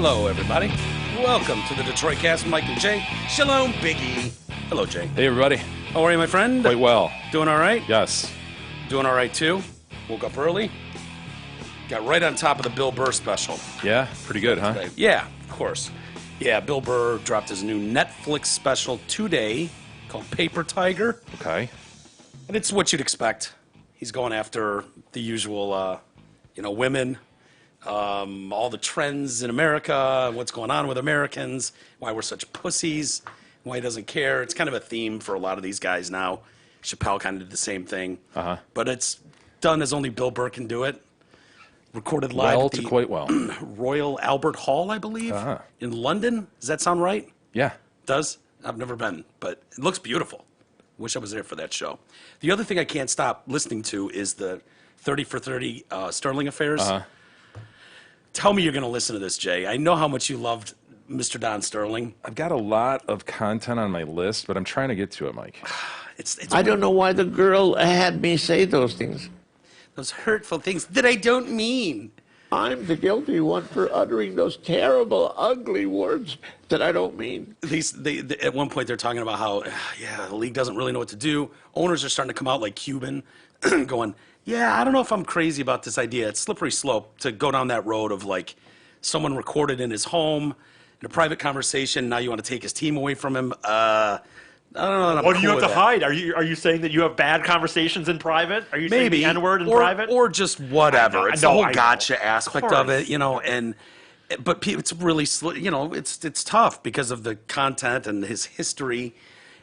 Hello, everybody. Welcome to the Detroit Cast. Mike and Jay. Shalom, Biggie. Hello, Jay. Hey, everybody. How are you, my friend? Quite well. Doing all right? Yes. Doing all right, too. Woke up early. Got right on top of the Bill Burr special. Yeah, pretty good, huh? Today. Yeah, of course. Yeah, Bill Burr dropped his new Netflix special today called Paper Tiger. Okay. And it's what you'd expect. He's going after the usual, women, all the trends in America, what's going on with Americans, why we're such pussies, why he doesn't care. It's kind of a theme for a lot of these guys now. Chappelle kind of did the same thing. Uh-huh. But it's done as only Bill Burr can do it. Recorded live Well at to the quite well. Royal Albert Hall, I believe, Uh-huh. in London. Does that sound right? Yeah. Does? I've never been, but it looks beautiful. Wish I was there for that show. The other thing I can't stop listening to is the 30 for 30 Sterling Affairs. Uh-huh. Tell me you're going to listen to this, Jay. I know how much you loved Mr. Don Sterling. I've got a lot of content on my list, but I'm trying to get to it, Mike. It's I don't know why the girl had me say those things. those hurtful things that I don't mean. I'm the guilty one for uttering those terrible, ugly words that I don't mean. They at one point they're talking about how, the league doesn't really know what to do. Owners are starting to come out like Cuban, going, I don't know if I'm crazy about this idea. It's slippery slope to go down that road of like someone recorded in his home in a private conversation. Now you want to take his team away from him. I don't know. That I'm What do you cool have to with that. hide? Are you saying that you have bad conversations in private? Are you saying Maybe the N-word in or, private? or just whatever. I know, It's I the know, whole I know. gotcha aspect of course. it, but it's really it's tough because of the content and his history.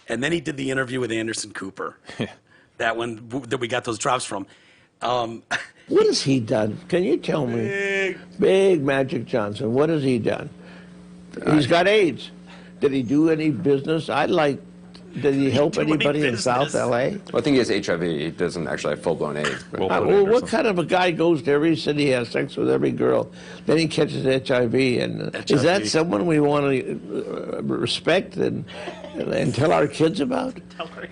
And then he did the interview with Anderson Cooper, that one that we got those drops from. What has he done? Can you tell me? Big Magic Johnson. What has he done? He's got AIDS. Did he do any business? Did he help do any anybody in business? South L.A.? Well, I think he has HIV. He doesn't actually have full-blown AIDS. But Well, what kind of a guy goes to every city, has sex with every girl, then he catches HIV? And is that HIV. someone we want to respect and tell our kids about?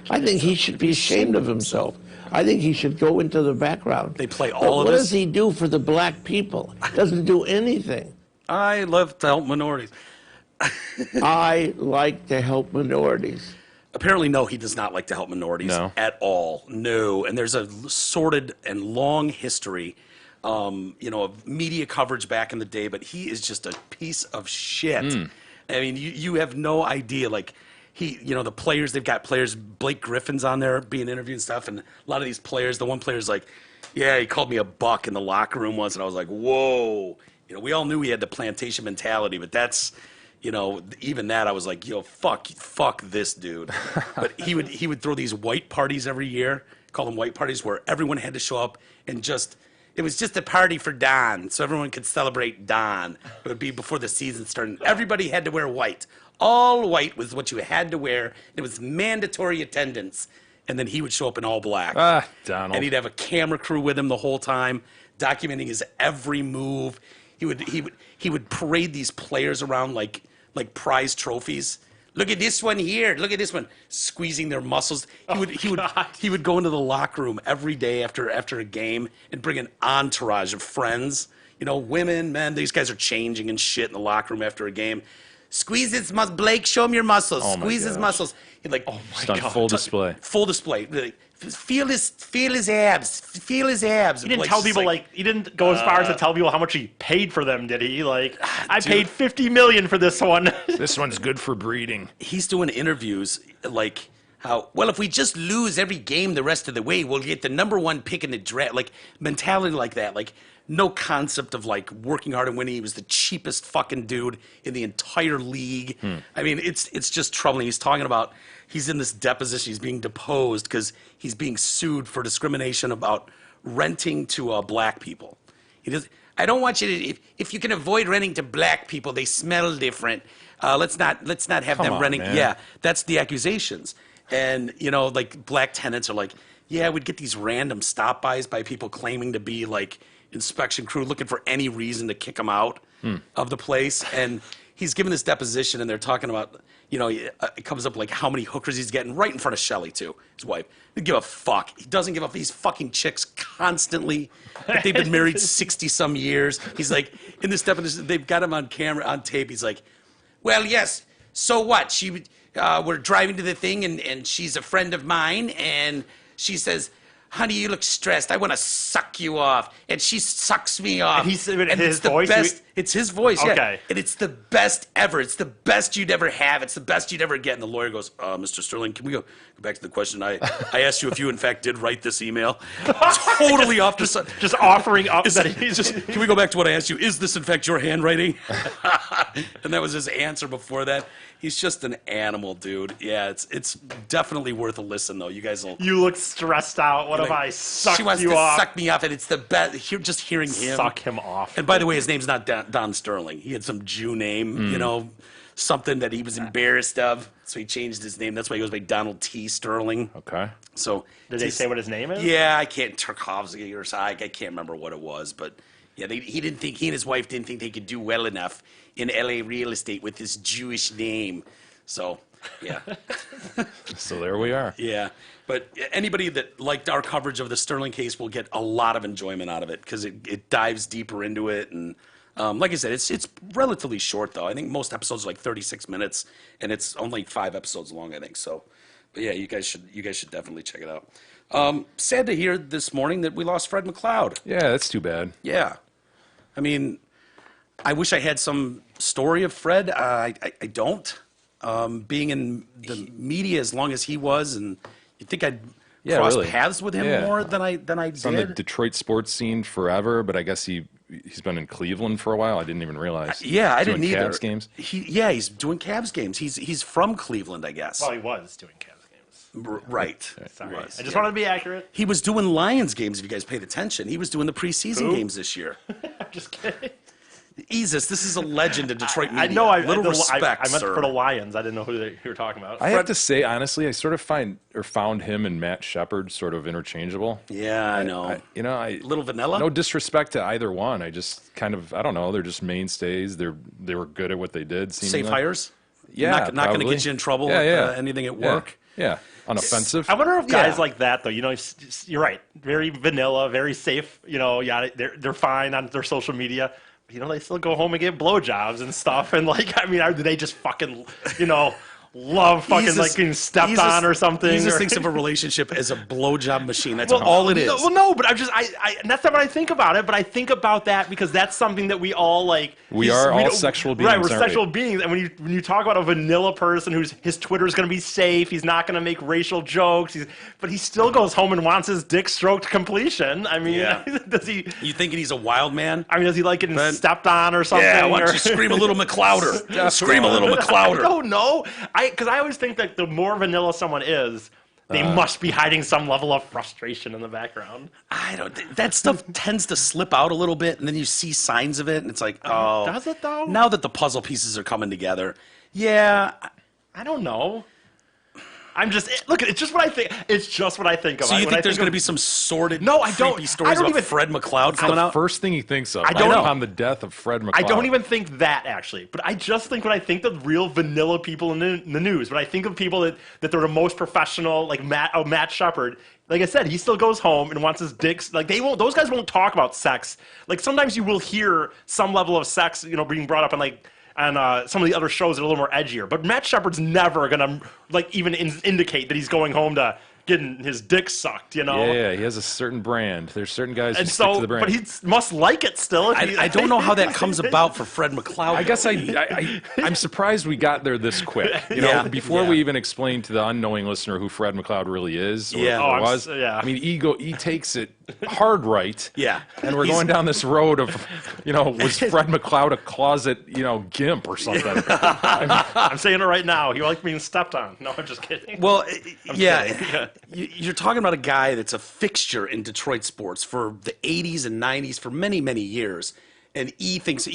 I think he should be ashamed of himself. I think he should go into the background. They play But all of what this? does he do for the black people? Doesn't do anything. I love to help minorities. I like to help minorities. Apparently, no, he does not like to help minorities No. at all. No, and there's a sordid and long history, of media coverage back in the day. But he is just a piece of shit. I mean, you have no idea. Like the players, they've got players. Blake Griffin's on there being interviewed and stuff, and a lot of these players. The one player's like, he called me a buck in the locker room once, and I was like, whoa. We all knew he had the plantation mentality, but that's. Even that, I was like, fuck this dude. But he would throw these white parties every year, call them white parties, where everyone had to show up and it was just a party for Don, so everyone could celebrate Don. It would be before the season started. Everybody had to wear white. All white was what you had to wear. It was mandatory attendance. And then he would show up in all black. Donald. And he'd have a camera crew with him the whole time, documenting his every move. He would parade these players around like prize trophies. Look at this one here. Look at this one. Squeezing their muscles. He would go into the locker room every day after a game and bring an entourage of friends. Women, men. These guys are changing and shit in the locker room after a game. Squeeze his muscles. Blake, show him your muscles. Oh my Squeeze his gosh. muscles. He'd like, Just on full display. Full display. Like, feel his abs. Feel his abs. He didn't tell people he didn't go as far as to tell people how much he paid for them, did he? I paid $50 million for this one. This one's good for breeding. He's doing interviews like how, if we just lose every game the rest of the way, we'll get the number one pick in the draft. Like mentality like that. Like no concept of like working hard and winning. He was the cheapest fucking dude in the entire league. I mean, it's just troubling. He's talking about he's in this deposition. He's being deposed because he's being sued for discrimination about renting to black people. He does. I don't want you to. If you can avoid renting to black people, they smell different. Let's not have Come them on, renting. man. Yeah, that's the accusations. And like black tenants are like, we'd get these random stop-bys by people claiming to be like inspection crew looking for any reason to kick them out of the place. And he's giving this deposition, and they're talking about, it comes up like how many hookers he's getting right in front of Shelley too, his wife. He doesn't give a fuck. He doesn't give a. He's fucking chicks constantly. But they've been married 60-some years. He's like, in this deposition, they've got him on camera, on tape. He's like, well, yes. So what? We're driving to the thing, and she's a friend of mine, and she says, honey, you look stressed. I want to suck you off. And she sucks me off. And his it's the voice? best. It's his voice, yeah. Okay. And it's the best ever. It's the best you'd ever have. It's the best you'd ever get. And the lawyer goes, Mr. Sterling, can we go back to the question? I asked you if you, in fact, did write this email. Totally off the side. Just offering up that he's Can we go back to what I asked you? Is this, in fact, your handwriting? And that was his answer before that. He's just an animal, dude. Yeah, it's definitely worth a listen, though. You guys will. You look stressed out. What if I sucked She wants you to off? suck me off, and it's the best. Just hearing him Suck him off. And by the way, his name's not Don Sterling. He had some Jew name, something that he was embarrassed of, so he changed his name. That's why he goes by Donald T. Sterling. Okay. So Did they say what his name is? Yeah, I can't Tarkovsky or I can't remember what it was, but yeah, he and his wife didn't think they could do well enough in LA real estate with this Jewish name. So yeah. So there we are. Yeah, but anybody that liked our coverage of the Sterling case will get a lot of enjoyment out of it because it dives deeper into it. And like I said, it's relatively short, though. I think most episodes are like 36 minutes, and it's only 5 episodes long, I think. So, but yeah, you guys should definitely check it out. Sad to hear this morning that we lost Fred McLeod. Yeah, that's too bad. Yeah, I mean, I wish I had some story of Fred. I don't. Being in the media as long as he was, and you think I'd cross really. paths with him more than I He's on the did. Detroit sports scene forever, but I guess he's been in Cleveland for a while. I didn't even realize. Yeah, I Doing didn't either. Cavs games. He's doing Cavs games. He's from Cleveland, I guess. Well, he was doing Cavs games. Right. Sorry. He was, I just yeah. wanted to be accurate. He was doing Lions games. If you guys paid attention, he was doing the preseason Who? games this year. I'm just kidding. Jesus, this is a legend in Detroit media. I know. Little respect, I meant sir. for the Lions. I didn't know who you were talking about. I have to say, honestly, I sort of found him and Matt Shepard sort of interchangeable. Yeah, I know. Little vanilla. No disrespect to either one. I just kind of, I don't know. They're just mainstays. They were good at what they did. Safe seemingly. hires. Yeah, not going to probably. get you in trouble Yeah, with anything at work. Yeah, unoffensive. I wonder if guys Yeah. like that, though, you're right. Very vanilla, very safe. Yeah, they're fine on their social media. They still go home and get blowjobs and stuff. And do they just fucking, love fucking getting stepped on or something? He just or- thinks of a relationship as a blowjob machine. That's all it is. Well, no, but and that's not what I think about it. But I think about that because that's something that we all like. We are all don't- sexual beings, right? We're aren't we? sexual beings, and when you talk about a vanilla person his Twitter is going to be safe, he's not going to make racial jokes, but he still goes home and wants his dick stroked to completion. I mean, Yeah. does he? You thinking he's a wild man? I mean, does he like getting Ben- stepped on or something? Yeah, why don't or- you scream a little McLeoder? Scream a little I McLeoder. don't know. Because I always think that the more vanilla someone is, they must be hiding some level of frustration in the background. I don't. That stuff tends to slip out a little bit, and then you see signs of it, and it's like, oh, Does it though? now that the puzzle pieces are coming together, yeah. I don't know. Look, it's just what I think. It's just what I think of. So you When I think there's going to of- be some sordid, No, I don't. creepy I stories don't about even- Fred McLeod coming the out? first thing he thinks of. I don't know. On the death of Fred McLeod. I don't even think that actually, but I just think when I think of real vanilla people in the news, when I think of people that they're the most professional, like Matt Shepard, like I said, he still goes home and wants his dicks. Like those guys won't talk about sex. Like sometimes you will hear some level of sex, being brought up on some of the other shows that are a little more edgier. But Matt Shepard's never gonna even indicate that he's going home to getting his dick sucked. Yeah, he has a certain brand. There's certain guys who And stick to the brand. but he must like it still. I don't know how that comes about for Fred McLeod. I guess I'm surprised we got there this quick. Yeah, Before yeah. we even explain to the unknowing listener who Fred McLeod really is, or Yeah. or Oh, was. yeah. I mean, he takes it hard right. Yeah. And we're going down this road of, was Fred McLeod a closet, gimp or something? I'm saying it right now. He likes being stepped on. No, I'm just kidding. Well, yeah, kidding. you're talking about a guy that's a fixture in Detroit sports for the 80s and 90s for many, many years. And he thinks,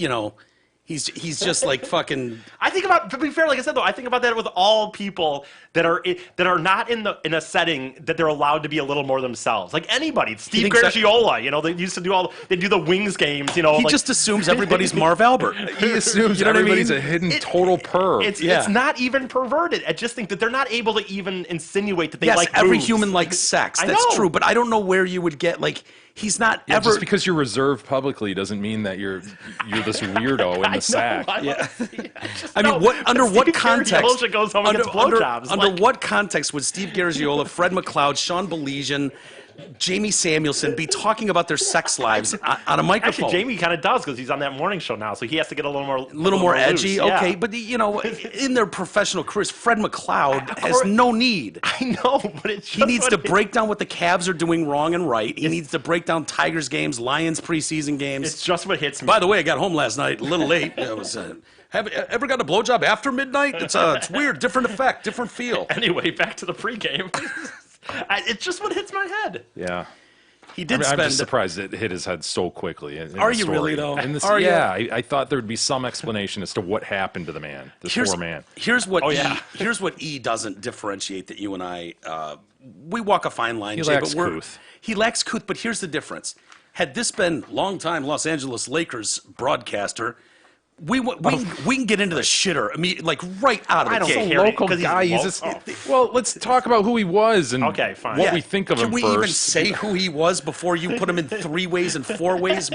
He's just like fucking. I think about, to be fair, like I said though, I think about that with all people that are not in a setting that they're allowed to be a little more themselves. Like anybody, Steve thinks that- Garagiola, you know, they used to do they do the Wings games, you know. He like, just assumes everybody's Marv Albert. He assumes You know what I everybody's mean? a hidden total perv. It's not even perverted. I just think that they're not able to even insinuate that they Yes, like every boobs. human likes sex. I That's know. true, but I don't know where you would get like. He's not Yeah, ever. just because you're reserved publicly doesn't mean that you're this weirdo in the sack. I mean, under what context? Garagiola goes home and gets blowjobs. Under Like- what context would Steve Garagiola, Fred McLeod, Sean Belizean, Jamie Samuelson be talking about their sex lives on a microphone? Actually, Jamie kind of does because he's on that morning show now, so he has to get a little more, edgy. loose. Okay, Yeah. but you know, in their professional careers, Fred McLeod has no need. I know, but it's just He needs what to it- break down what the Cavs are doing wrong and right. He needs to break down Tigers games, Lions preseason games. It's just what hits me. By the way, I got home last night a little late. It was. Have you ever got a blowjob after midnight? It's weird, different effect, different feel. Anyway, back to the pregame. It's just what hits my head. Yeah. He did I'm spend. just surprised it hit his head so quickly. In Are the you story. really, though? In this, Are you? yeah, I thought there would be some explanation as to what happened to the man, this poor man. Here's what. Oh, yeah. Here's what E doesn't differentiate that you and I. We walk a fine line. He Jay, lacks but we're- couth. He lacks couth. But here's the difference. Had this been longtime Los Angeles Lakers broadcaster, we can get into the shitter like right out of the I don't gate. care. Local 'cause he's guy. He's local. just, well, let's talk about who he was and Okay, fine. what Yeah. we think of Can him we first. even say who he was before you put him in 3 ways and 4 ways,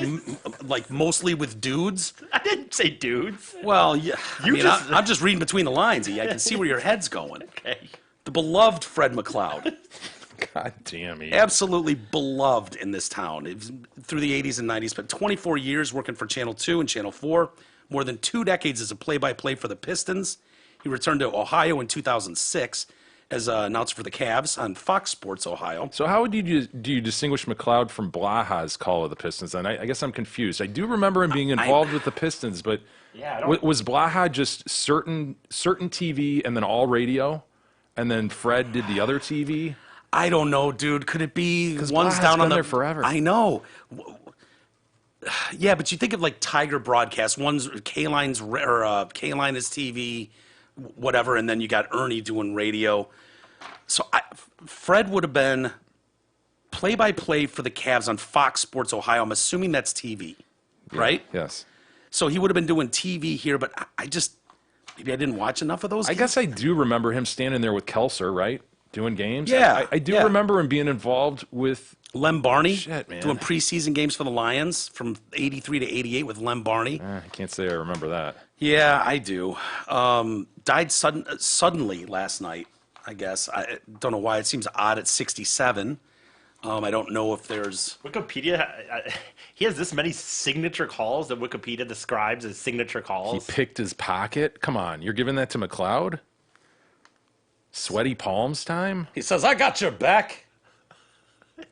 like mostly with dudes? I didn't say dudes. Well, yeah. You just- I'm just reading between the lines. E. I can see where your head's going. Okay. The beloved Fred McLeod, God damn it. absolutely beloved in this town. It was through the 80s and 90s. Spent 24 years working for Channel 2 and Channel 4. More than 2 decades as a play-by-play for the Pistons. He returned to Ohio in 2006 as an announcer for the Cavs on Fox Sports Ohio. So how do you distinguish McLeod from Blaha's call of the Pistons? And I guess I'm confused. I do remember him being involved with the Pistons, but Yeah, I don't- was Blaha just certain TV and then all radio, and then Fred did the other TV? I don't know, dude. Could it be one's Blaha's down on been the there forever. I know. Yeah, but you think of like Tiger broadcast. One's K-Line's K-Line is TV, whatever, and then you got Ernie doing radio. So Fred would have been play-by-play for the Cavs on Fox Sports Ohio. I'm assuming that's TV, right? Yes. So he would have been doing TV here, but I just maybe I didn't watch enough of those. I guess I do remember him standing there with Kelser, right? Doing games? Yeah, I do yeah. remember him being involved with Lem Barney Shit, man. doing preseason games for the Lions from 83 to 88 with Lem Barney. I can't say I remember that. Yeah, I do. Died suddenly last night, I guess. I don't know why. It seems odd at 67. I don't know if there's... Wikipedia, he has this many signature calls that Wikipedia describes as signature He calls. picked his pocket? Come on, you're giving that to McLeod? Sweaty palms time? He says, I got your back.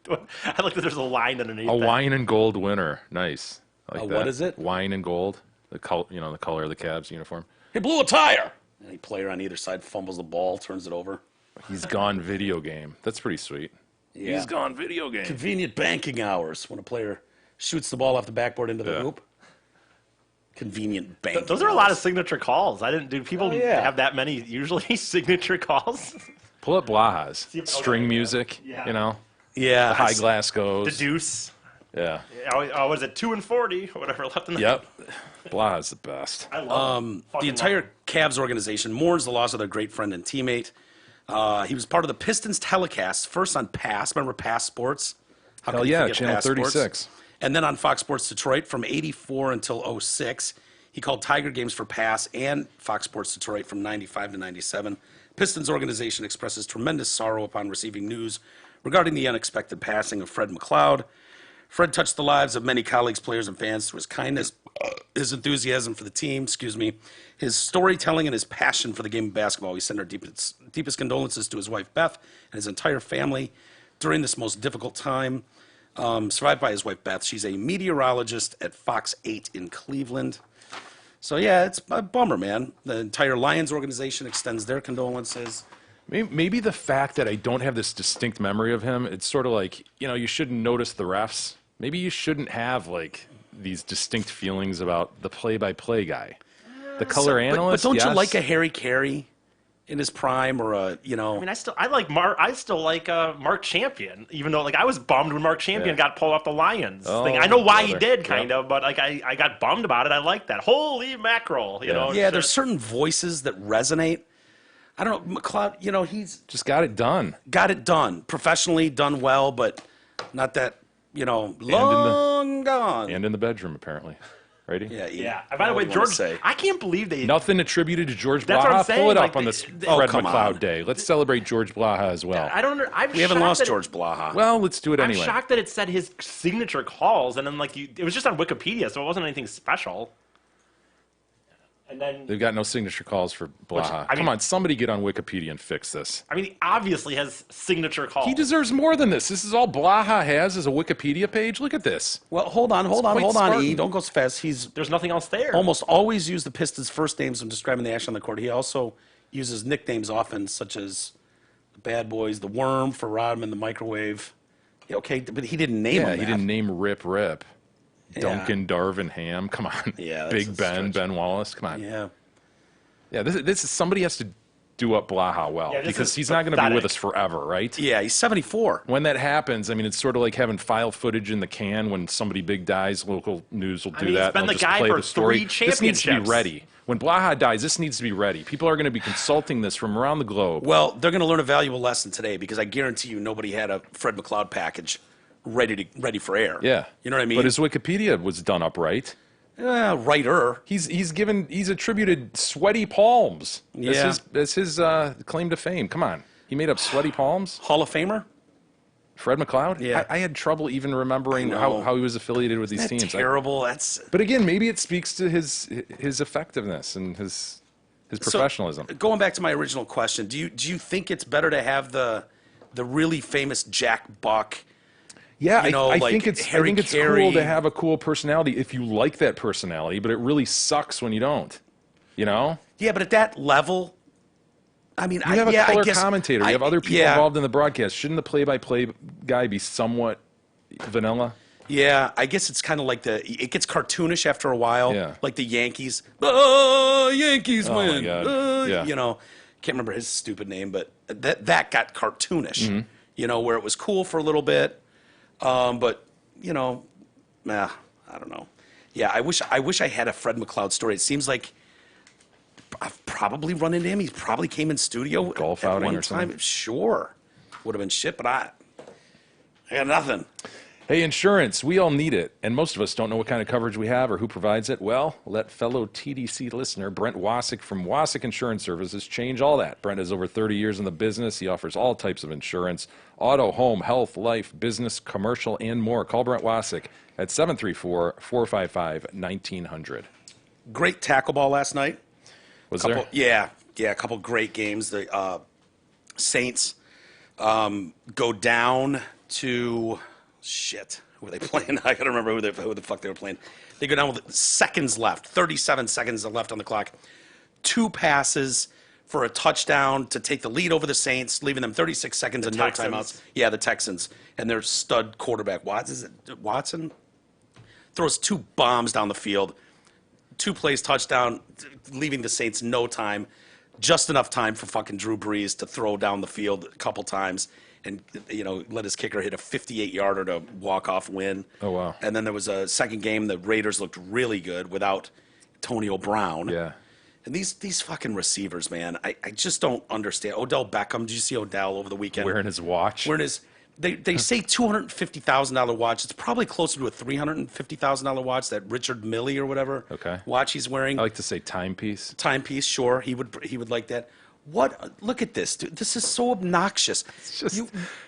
I like that there's a line underneath A that. wine and gold winner. Nice. I like A that. what is it? Wine and gold. The the color of the Cavs uniform. He blew a tire. Any player on either side fumbles the ball, turns it over. He's gone video game. That's pretty sweet. Yeah. He's gone video game. Convenient banking hours when a player shoots the ball off the backboard into the Yeah. hoop. Convenient banking. Those are a lot of signature calls. Do people Oh, yeah. have that many usually signature calls? Pull up Blaha's. okay, String yeah. music, Yeah. Yeah. High glass goes. The deuce. Yeah. Oh, was it 2 and 40 or whatever left in the Yep. Blaha's the best. I love him. The Fucking entire love him. Cavs organization mourns the loss of their great friend and teammate. He was part of the Pistons telecast, first on PASS. Remember PASS Sports? How Hell could you yeah, forget Channel PASS Sports? 36. And then on Fox Sports Detroit from 84 until 06. He called Tiger games for PASS and Fox Sports Detroit from 95 to 97. Pistons organization expresses tremendous sorrow upon receiving news regarding the unexpected passing of Fred McLeod. Fred touched the lives of many colleagues, players, and fans through his kindness, his enthusiasm for the team, his storytelling, and his passion for the game of basketball. We send our deepest condolences to his wife, Beth, and his entire family during this most difficult time. Survived by his wife, Beth. She's a meteorologist at Fox 8 in Cleveland. So, yeah, it's a bummer, man. The entire Lions organization extends their condolences. Maybe the fact that I don't have this distinct memory of him, it's sort of like, you shouldn't notice the refs. Maybe you shouldn't have, like, these distinct feelings about the play-by-play guy, the color But analyst. don't you yes. like a Harry Carey in his prime, or a I mean, I still like Mark Champion, even though like I was bummed when Mark Champion got pulled off the Lions thing. I know why he brother. did, kind of, but like I got bummed about it. I like that. Holy mackerel, you know? Yeah, it's there's just- certain voices that resonate. I don't know, McLeod, he's Just got it done. got it done. Professionally done well, but not that, long gone. And in the bedroom, apparently. Righty? Yeah. Yeah. By the way, George, I can't believe they. Nothing attributed to George That's what I'm Blaha. Pull saying, it up like, on they- this they- Fred come McLeod on. Day. Let's celebrate George Blaha as well. I don't. We haven't lost George Blaha. Well, let's do it I'm anyway. shocked that it said his signature calls, and then it was just on Wikipedia, so it wasn't anything special. And then They've got no signature calls for Blaha. I mean- Come on, somebody get on Wikipedia and fix this. I mean, he obviously has signature calls. He deserves more than this. This is all Blaha has is a Wikipedia page. Look at this. Well, hold on, quite Spartan. E. Don't go so fast. He's There's nothing else there. almost always used the Pistons' first names when describing the action on the court. He also uses nicknames often, such as the Bad Boys, the Worm for Rodman, the Microwave. Yeah, okay, but he didn't name Yeah, him he that. didn't name Rip Rip. Duncan, Darvin Ham. Come on. Yeah, that's Big a Ben, stretch. Ben Wallace. Come on. Yeah. Yeah, this is somebody has to do up Blaha well Yeah, this because is he's not going to be with pathetic. us forever, right? Yeah, he's 74. When that happens, I mean, it's sort of like having file footage in the can when somebody big dies. Local news will do mean, he's that. been They'll the just guy play for the story. 3 This needs to be championships. ready. When Blaha dies, this needs to be ready. People are going to be consulting this from around the globe. Well, they're going to learn a valuable lesson today because I guarantee you nobody had a Fred McLeod package ready for air. Yeah. You know what I mean? But his Wikipedia was done up right. Writer. He's attributed sweaty palms Yeah. as his claim to fame. Come on. He made up sweaty palms? Hall of Famer? Fred McLeod? Yeah. I had trouble even remembering I know. how he was affiliated with these Isn't that teams. terrible? That's But again, maybe it speaks to his effectiveness and his professionalism. So, going back to my original question, do you think it's better to have the really famous Jack Buck? Yeah, you know, I like think it's Harry cool Carey. to have a cool personality if you like that personality, but it really sucks when you don't. You know, Yeah, but at that level, I mean, you have a I color guess, commentator, you have other people yeah, involved in the broadcast. Shouldn't the play-by-play guy be somewhat vanilla? Yeah, I guess it's kind of like it gets cartoonish after a while. Yeah. Like the Yankees. Yankees Oh, my win. God. Yeah. You know, can't remember his stupid name, but that got cartoonish. Mm-hmm. You know, where it was cool for a little bit, but I don't know. Yeah, I wish I had a Fred McLeod story. It seems like I've probably run into him. He probably came in studio Golf at outing one or time. something? Sure, would have been shit, but I got nothing. Hey, insurance, we all need it, and most of us don't know what kind of coverage we have or who provides it. Well, let fellow TDC listener Brent Wasick from Wasick Insurance Services change all that. Brent has over 30 years in the business. He offers all types of insurance: auto, home, health, life, business, commercial, and more. Call Brent Wasick at 734-455-1900. Great tackle ball last night. Was Couple, there? yeah, a couple great games. The Saints go down to who were they playing? I gotta remember who the fuck they were playing. They go down with seconds left, 37 seconds left on the clock. 2 passes for a touchdown to take the lead over the Saints, leaving them 36 seconds and no Texans. timeouts. Yeah, the Texans and their stud quarterback Watson throws 2 bombs down the field. 2 plays touchdown, leaving the Saints no time, just enough time for fucking Drew Brees to throw down the field a couple times and, let his kicker hit a 58-yarder to walk off win. Oh, wow. And then there was a second game. The Raiders looked really good without Antonio Brown. Yeah. And these fucking receivers, man, I just don't understand. Odell Beckham, did you see Odell over the weekend? Wearing his watch. Wearing his, they say $250,000 watch. It's probably closer to a $350,000 watch, that Richard Mille or whatever Okay. watch he's wearing. I like to say timepiece. Timepiece, sure, he would like that. What? Look at this, dude. This is so obnoxious.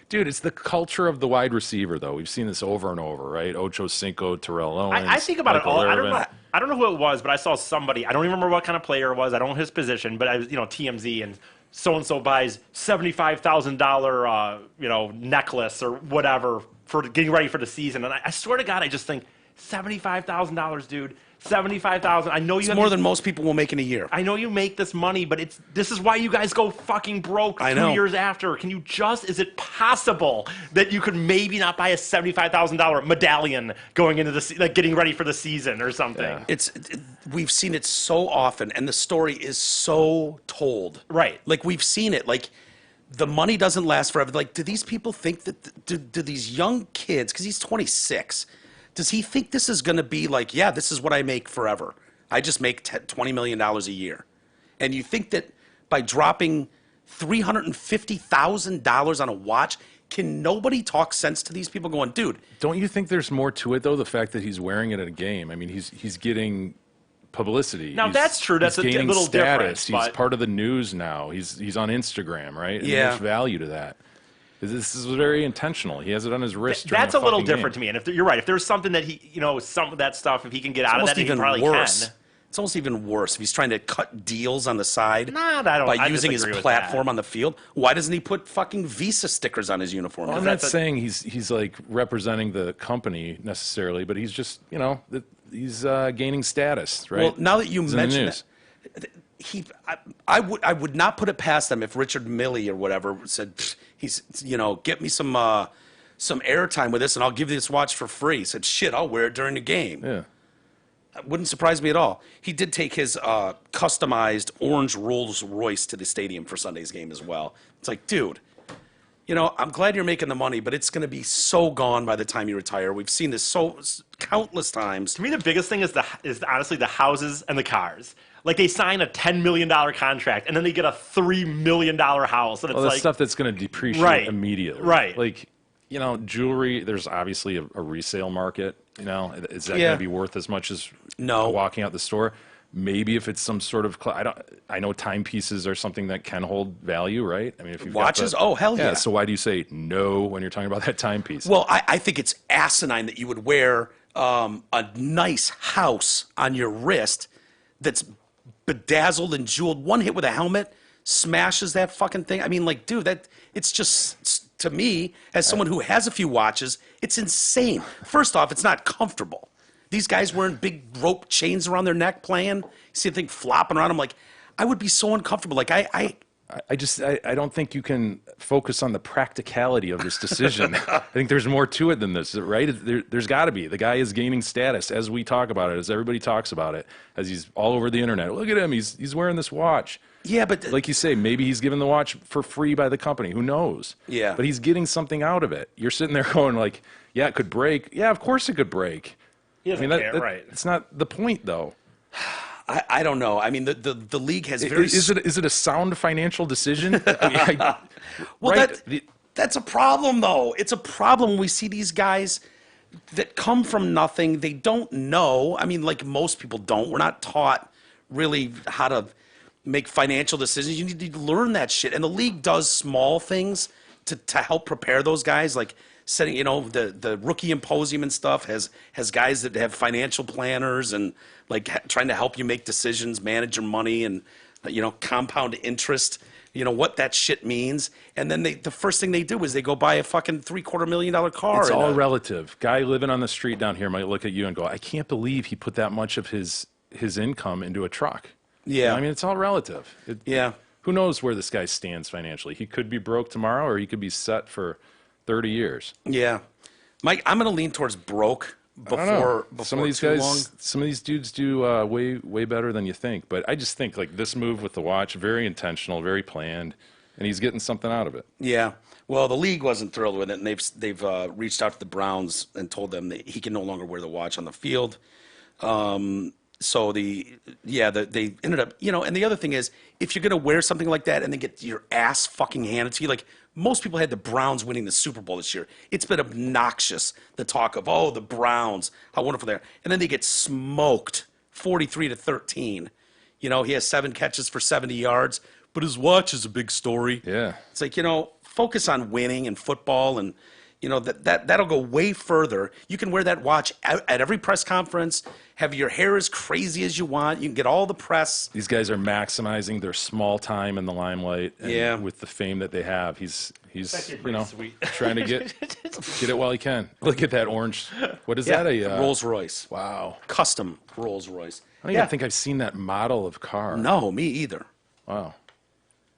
Dude, it's the culture of the wide receiver, though. We've seen this over and over, right? Ocho Cinco, Terrell Owens. I think about Michael it all. Irvin. I don't know who it was, but I saw somebody. I don't even remember what kind of player it was. I don't know his position, but I was, TMZ, and so buys $75,000, necklace or whatever for getting ready for the season. And I swear to God, I just think $75,000, dude. 75,000. I know you It's have more these- than most people will make in a year. I know you make this money, but this is why you guys go fucking broke I 2 know. years after. Is it possible that you could maybe not buy a $75,000 medallion going into like getting ready for the season or something? Yeah. We've seen it so often, and the story is so told. Right. Like, we've seen it. Like, the money doesn't last forever. Like, do these people think that, do these young kids, because he's 26, does he think this is going to be like, yeah, this is what I make forever? I just make $20 million a year. And you think that by dropping $350,000 on a watch, can nobody talk sense to these people going, dude? Don't you think there's more to it though? The fact that he's wearing it at a game. I mean, he's getting publicity. Now, that's true. That's he's a gaining little status. different, He's but- part of the news now. He's on Instagram, right? And Yeah. there's value to that. This is very intentional. He has it on his wrist. during That's a little fucking different game. to me. And you're right. If there's something that some of that stuff, if he can get out of Almost that, he even probably worse. can. It's almost even worse if he's trying to cut deals on the side I by using his disagree with platform that. on the field. Why doesn't he put fucking Visa stickers on his uniform? Well, I'm not that's a- saying he's like representing the company necessarily, but he's just he's gaining status, right? Well, now that you He's in the mention news. it, I would not put it past them if Richard Milley or whatever said get me some airtime with this and I'll give you this watch for free. He said, shit, I'll wear it during the game. Yeah. It wouldn't surprise me at all. He did take his customized orange Rolls Royce to the stadium for Sunday's game as well. It's like, dude, I'm glad you're making the money, but it's going to be so gone by the time you retire. We've seen this countless times. To me, the biggest thing is honestly the houses and the cars. Like, they sign a $10 million contract, and then they get a $3 million house, and it's Well, that's like stuff that's going to depreciate Right. immediately. Right. Like, jewelry, there's obviously a resale market. Is that Yeah. going to be worth as much as No. walking out the store? Maybe if it's some sort of, I know timepieces are something that can hold value, right? I mean, if you've got Watches? Oh, hell yeah. So why do you say no when you're talking about that timepiece? Well, I think it's asinine that you would wear a nice house on your wrist that's bedazzled and jeweled. One hit with a helmet smashes that fucking thing. I mean, like, dude, it's just, to me, as someone who has a few watches, it's insane. First off, it's not comfortable. These guys wearing big rope chains around their neck playing. You see the thing flopping around. I'm like, I would be so uncomfortable. Like, I don't think you can focus on the practicality of this decision. I think there's more to it than this, right? There's got to be. The guy is gaining status as we talk about it, as everybody talks about it, as he's all over the internet. Look at him. He's wearing this watch. yeah, but Like you say, maybe he's given the watch for free by the company. Who knows? Yeah. But he's getting something out of it. You're sitting there going like, yeah, it could break. Yeah, of course it could break. he doesn't care, right? It's not the point, though. I don't know. I mean, the league has very Is it a sound financial decision? Well, right? that's a problem, though. It's a problem. We see these guys that come from nothing. They don't know. I mean, like most people don't. We're not taught really how to make financial decisions. You need to learn that shit. And the league does small things to help prepare those guys, like setting, the rookie symposium and stuff has guys that have financial planners and like trying to help you make decisions, manage your money, and compound interest. What that shit means, and then the first thing they do is they go buy a fucking $750,000 car. It's and all a- relative. Guy living on the street down here might look at you and go, I can't believe he put that much of his income into a truck. Yeah. I mean, it's all relative. Yeah. Who knows where this guy stands financially? He could be broke tomorrow, or he could be set for 30 years. Yeah, Mike, I'm going to lean towards broke I don't know. before Some of these too guys, long. some of these dudes do way better than you think. But I just think like this move with the watch, very intentional, very planned, and he's getting something out of it. Yeah. Well, the league wasn't thrilled with it, and they've reached out to the Browns and told them that he can no longer wear the watch on the field. So they ended up, and the other thing is, if you're going to wear something like that and then get your ass fucking handed to you, like most people had the Browns winning the Super Bowl this year. It's been obnoxious, the talk of, oh, the Browns, how wonderful they are. And then they get smoked 43-13. He has 7 catches for 70 yards, but his watch is a big story. Yeah. It's like, focus on winning and football and, You know, that'll go way further. You can wear that watch at every press conference, have your hair as crazy as you want. You can get all the press. These guys are maximizing their small time in the limelight. And Yeah. with the fame that they have, he's actually you pretty know sweet. trying to get it while he can. Look at that orange. What is that? A Rolls Royce. Wow. Custom Rolls Royce. I don't even think I've seen that model of car. No, me either. Wow.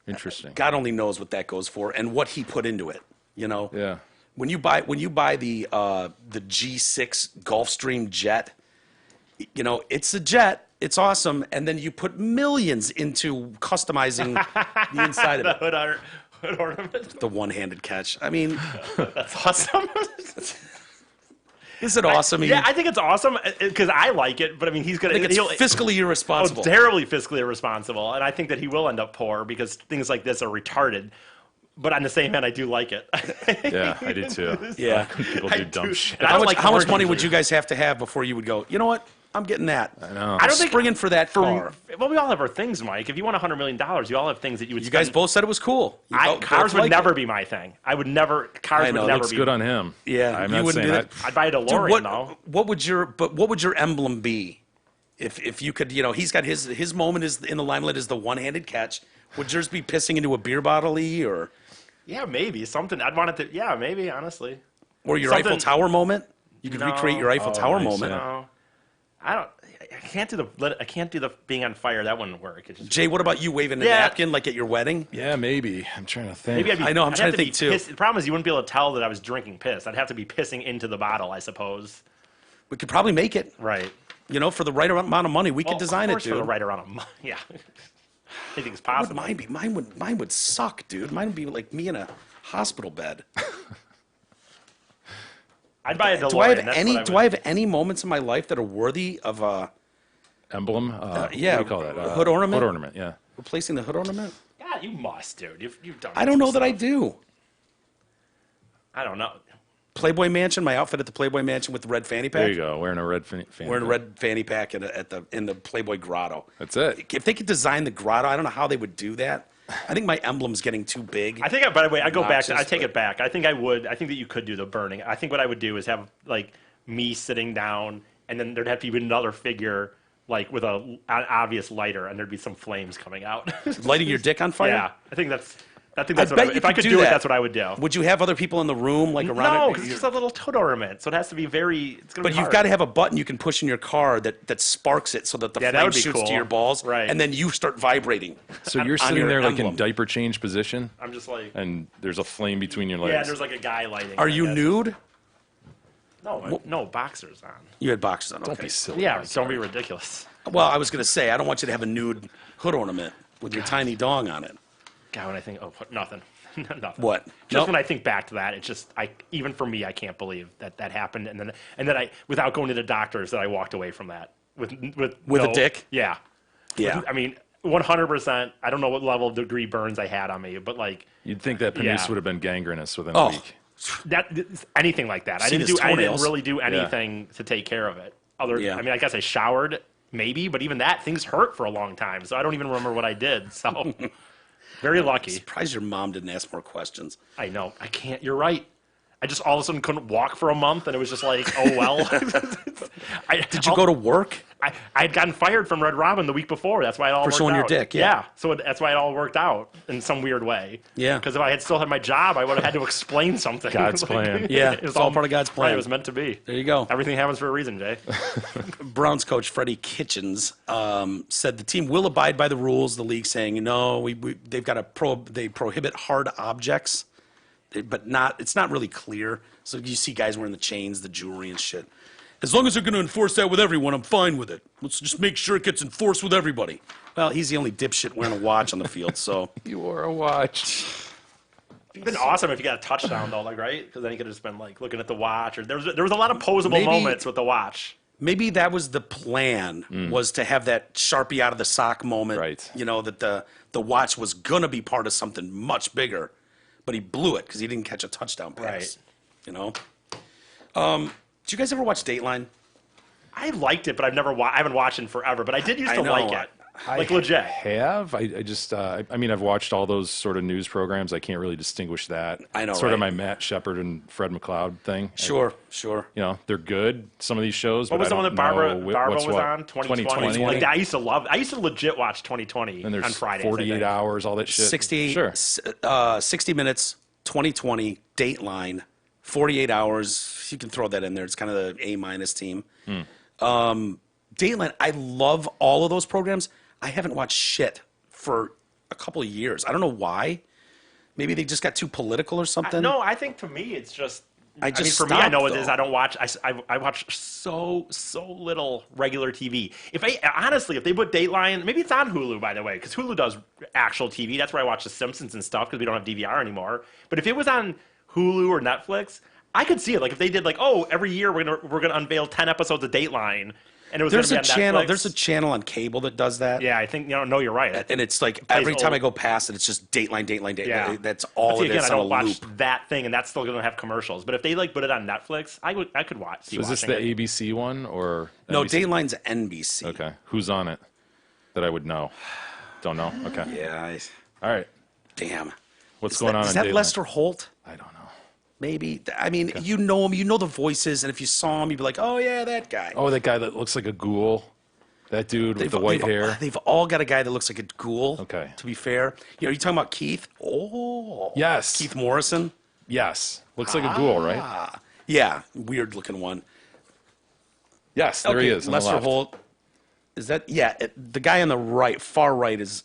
Interesting. God only knows what that goes for and what he put into it. You know. Yeah. When you buy the G6 Gulfstream jet, you know, it's a jet. It's awesome, and then you put millions into customizing the inside of it. Hood ornament. The one-handed catch. I mean, That's awesome. is it awesome? Yeah, I think it's awesome because I like it, but I mean, he's gonna. I think it's he'll- fiscally irresponsible. terribly fiscally irresponsible, and I think that he will end up poor because things like this are retarded. But on the same hand, I do like it. Yeah, I do too. Yeah. People I do dumb do. shit. And I How don't much, like how much orange money would usually. you guys have to have before you would go, you know what? I'm getting that. I know. I don't think Springing for that car. Well, we all have our things, Mike. If you want $100 million, you all have things that you would. You guys spend- both said it was cool. You both cars would liked never it. be my thing. I would never. Cars I know, would never Looks be. good on him. Yeah, I'm you not wouldn't saying do that. I'd buy a Dude, DeLorean though. what would your emblem be? If you could, you know, he's got his moment is in the limelight is the one-handed catch. Would yours be pissing into a beer bottle or Yeah, maybe something. I'd want it to. Yeah, maybe honestly. your Something- Eiffel Tower moment? You could No. recreate your Eiffel Oh, Tower nice, moment. yeah. No, I don't. I can't do the being on fire. That wouldn't work. It just, Jay, what about you waving a Yeah. napkin like at your wedding? Yeah, maybe. I'm trying to think. maybe I'd be, I know, I'm I'd trying have to think, be too. pissed. The problem is you wouldn't be able to tell that I was drinking piss. I'd have to be pissing into the bottle, I suppose. We could probably make it. Right. You know, for the right amount of money, we could design of it, course dude. for the right amount of money. Yeah. Anything's What would possible. mine be? Mine would suck, dude. Mine would be like me in a hospital bed. I'd buy a DeLorean. Do I have That's any? what I Do would- I have any moments in my life that are worthy of Emblem? yeah, What do you call that? hood ornament? Hood ornament, yeah. replacing the hood ornament? Yeah, you must, dude. You've done. I don't know some that I stuff. do. I don't know. Playboy Mansion, my outfit at the Playboy Mansion with the red fanny pack. There you go. Wearing a red fanny Wearing a pack. red fanny pack in the Playboy Grotto. That's it. If they could design the grotto, I don't know how they would do that. I think my emblem's getting too big. I think. By the way, I go back. I Obnoxious, take but- it back. I think I would. I think that you could do the burning. I think what I would do is have like me sitting down, and then there'd have to be another figure like with an obvious lighter, and there'd be some flames coming out. Lighting your dick on fire? Yeah, I think that's what bet I you would, if I could could do do it, that. that's what I would do. Would you have other people in the room, like around No, it? because it's just a little toad ornament, so it has to be very. It's gonna But be you've hard. got to have a button you can push in your car that sparks it so that the Yeah, that flame would be shoots cool. to your balls, Right. and then you start vibrating. So on- you're on sitting your there like in emblem. diaper change position, I'm just like. and there's a flame between your legs. Yeah, there's like a guy lighting. Are I you guess. nude? No, boxers on. You had boxes on. Don't Okay. be silly. Yeah, don't be ridiculous. Well, I was going to say I don't want you to have a nude hood ornament with your tiny dong on it. God, when I think, nothing. Nothing. What? Just Nope. when I think back to that, it's just even for me, I can't believe that happened, and then I, without going to the doctors, that I walked away from that with With a no- dick? Yeah, Yeah. I mean, 100%. I don't know what level of degree burns I had on me, but like You'd think that Panus Yeah. would have been gangrenous within Oh. a week. that, anything like that. I Seen didn't his do. I didn't toenails. really do anything to take care of it. Yeah. I mean, I guess I showered maybe, but even that, things hurt for a long time, so I don't even remember what I did. So. Very lucky. Surprised your mom didn't ask more questions. I know. I can't. You're right. I just all of a sudden couldn't walk for a month, and it was just like, oh well. Did you go to work? I had gotten fired from Red Robin the week before. That's why it all worked showing your out. dick, yeah. So that's why it all worked out in some weird way. Yeah. Because if I had still had my job, I would have had to explain something. God's plan. Yeah, it was it's all part of God's plan. Right, it was meant to be. There you go. Everything happens for a reason, Jay. Browns coach Freddie Kitchens said the team will abide by the rules. The league saying no, they've got they prohibit hard objects, but it's not really clear. So you see guys wearing the chains, the jewelry, and shit. As long as they're going to enforce that with everyone, I'm fine with it. Let's just make sure it gets enforced with everybody. Well, he's the only dipshit wearing a watch on the field, so You wore a watch. It'd been awesome if you got a touchdown though, like right? Because then you could have just been like looking at the watch, or there was a lot of posable Maybe- moments with the watch. maybe that was the plan, was to have that Sharpie out of the sock moment. Right. You know, that the watch was going to be part of something much bigger, but he blew it because he didn't catch a touchdown pass. Right. You know? Did you guys ever watch Dateline? I liked it, but I haven't watched it in forever. But I did used to like it. Like legit. Have I just I mean I've watched all those sort of news programs. I can't really distinguish that. I know, sort of right? my Matt Shepard and Fred McLeod thing. Sure. You know, they're good. Some of these shows. What but was I the one don't that Barbara know was on? 2020. Like that, I used to legit watch 2020 And there's on Fridays. 48 hours, all that shit. 60, Sure. 60 minutes, 2020, Dateline, 48 hours. You can throw that in there. It's kind of the A- team. Dateline, I love all of those programs. I haven't watched shit for a couple of years. I don't know why. Maybe they just got too political or something. No, I think to me it's just. I just for me, I know stopped, it is. though. I don't watch. I watch so little regular TV. If they put Dateline, maybe it's on Hulu, by the way, because Hulu does actual TV. That's where I watch The Simpsons and stuff because we don't have DVR anymore. But if it was on Hulu or Netflix, I could see it. Like if they did, like, oh, every year we're gonna unveil 10 episodes of Dateline, and it was There's gonna a be on channel. Netflix. There's a channel on cable that does that. Yeah, I think no, you're right. And it's like plays every time old- I go past it, it's just Dateline. Yeah, That's all See, it again, is I on don't a watch loop. that thing, and that's still going to have commercials. But if they like put it on Netflix, I could watch. So is this the ABC one or No, NBC? Dateline's NBC. Okay, who's on it? That I would know. Don't know. Okay. Yeah. All right. Damn. What's going on? Is in that Dateline? Lester Holt? I don't know. Maybe. I mean, you know him. You know the voices, and if you saw him, you'd be like, "Oh yeah, that guy." Oh, that guy that looks like a ghoul. That dude with the white hair. They've all got a guy that looks like a ghoul. Okay. To be fair, are you talking about Keith? Oh. Yes. Keith Morrison. Yes. Looks like a ghoul, right? Yeah, weird looking one. Yes, there he is. on the Lester left. Holt. Is that? Yeah, the guy on the right, far right, is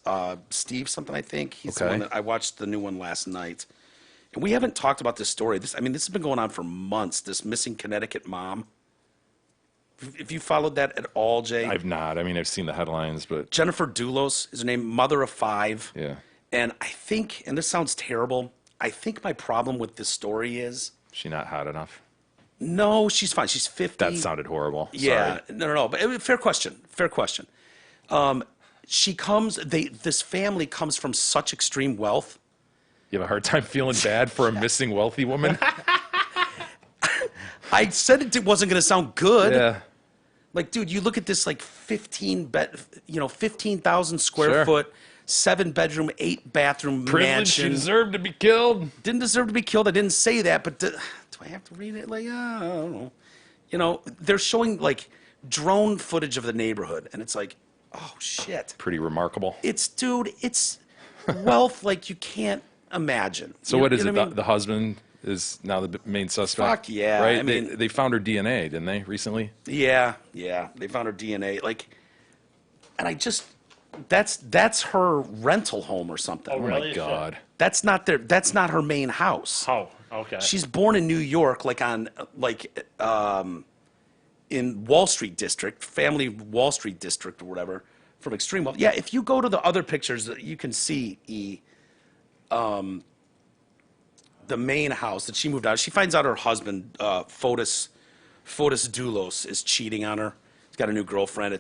Steve something. I think he's the Okay. one that I watched the new one last night, and we haven't talked about this story. This has been going on for months. This missing Connecticut mom. If you followed that at all, Jay, I've not. I mean, I've seen the headlines, but Jennifer Doulos is her name, mother of 5. yeah, And I think, and this sounds terrible, I think my problem with this story is, she not hot enough. no, she's fine. She's 50. That sounded horrible. Yeah, Sorry. no. But fair question. Fair question. She comes. This family comes from such extreme wealth. You have a hard time feeling bad for a missing wealthy woman? I said it wasn't going to sound good. Yeah. Like, dude, you look at this like 15,000 square Sure. foot, 7-bedroom, 8-bathroom Privilege, she mansion. deserved to be killed. Didn't deserve to be killed. I didn't say that, but do I have to read it? Like, I don't know. You know, they're showing like drone footage of the neighborhood, and it's like, oh shit. Pretty remarkable. It's wealth like you can't imagine. So You- what is you it? know what I mean? The husband is now the main suspect? Fuck yeah, Right? I mean- they found her DNA, didn't they, recently? Yeah. They found her DNA. Like, and I just that's her rental home or something. Oh, Oh really? my God. That's not her main house. Oh, okay. She's born in New York, in Wall Street District, family Wall Street District or whatever, from extreme wealth. Yeah, if you go to the other pictures, you can see the main house that she moved out. She finds out her husband, Fotis Doulos, is cheating on her. He's got a new girlfriend.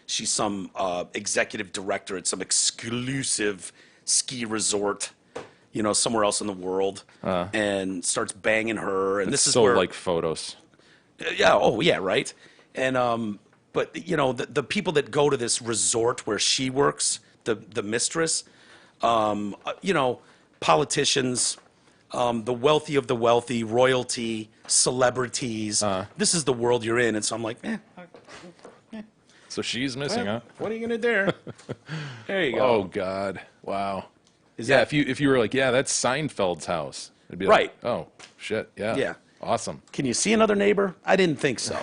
She's some executive director at some exclusive ski resort, somewhere else in the world, and starts banging her. And this is So where, like photos. yeah, oh yeah, right. And but the people that go to this resort where she works, the mistress, politicians, the wealthy of the wealthy, royalty, celebrities. This is the world you're in, and so I'm like, So she's missing, huh? what are you gonna do? There you go. Oh God! Wow. Is Yeah, that- if you were like, yeah, that's Seinfeld's house, it'd be Right. like, oh shit, yeah, Yeah. awesome. Can you see another neighbor? I didn't think so.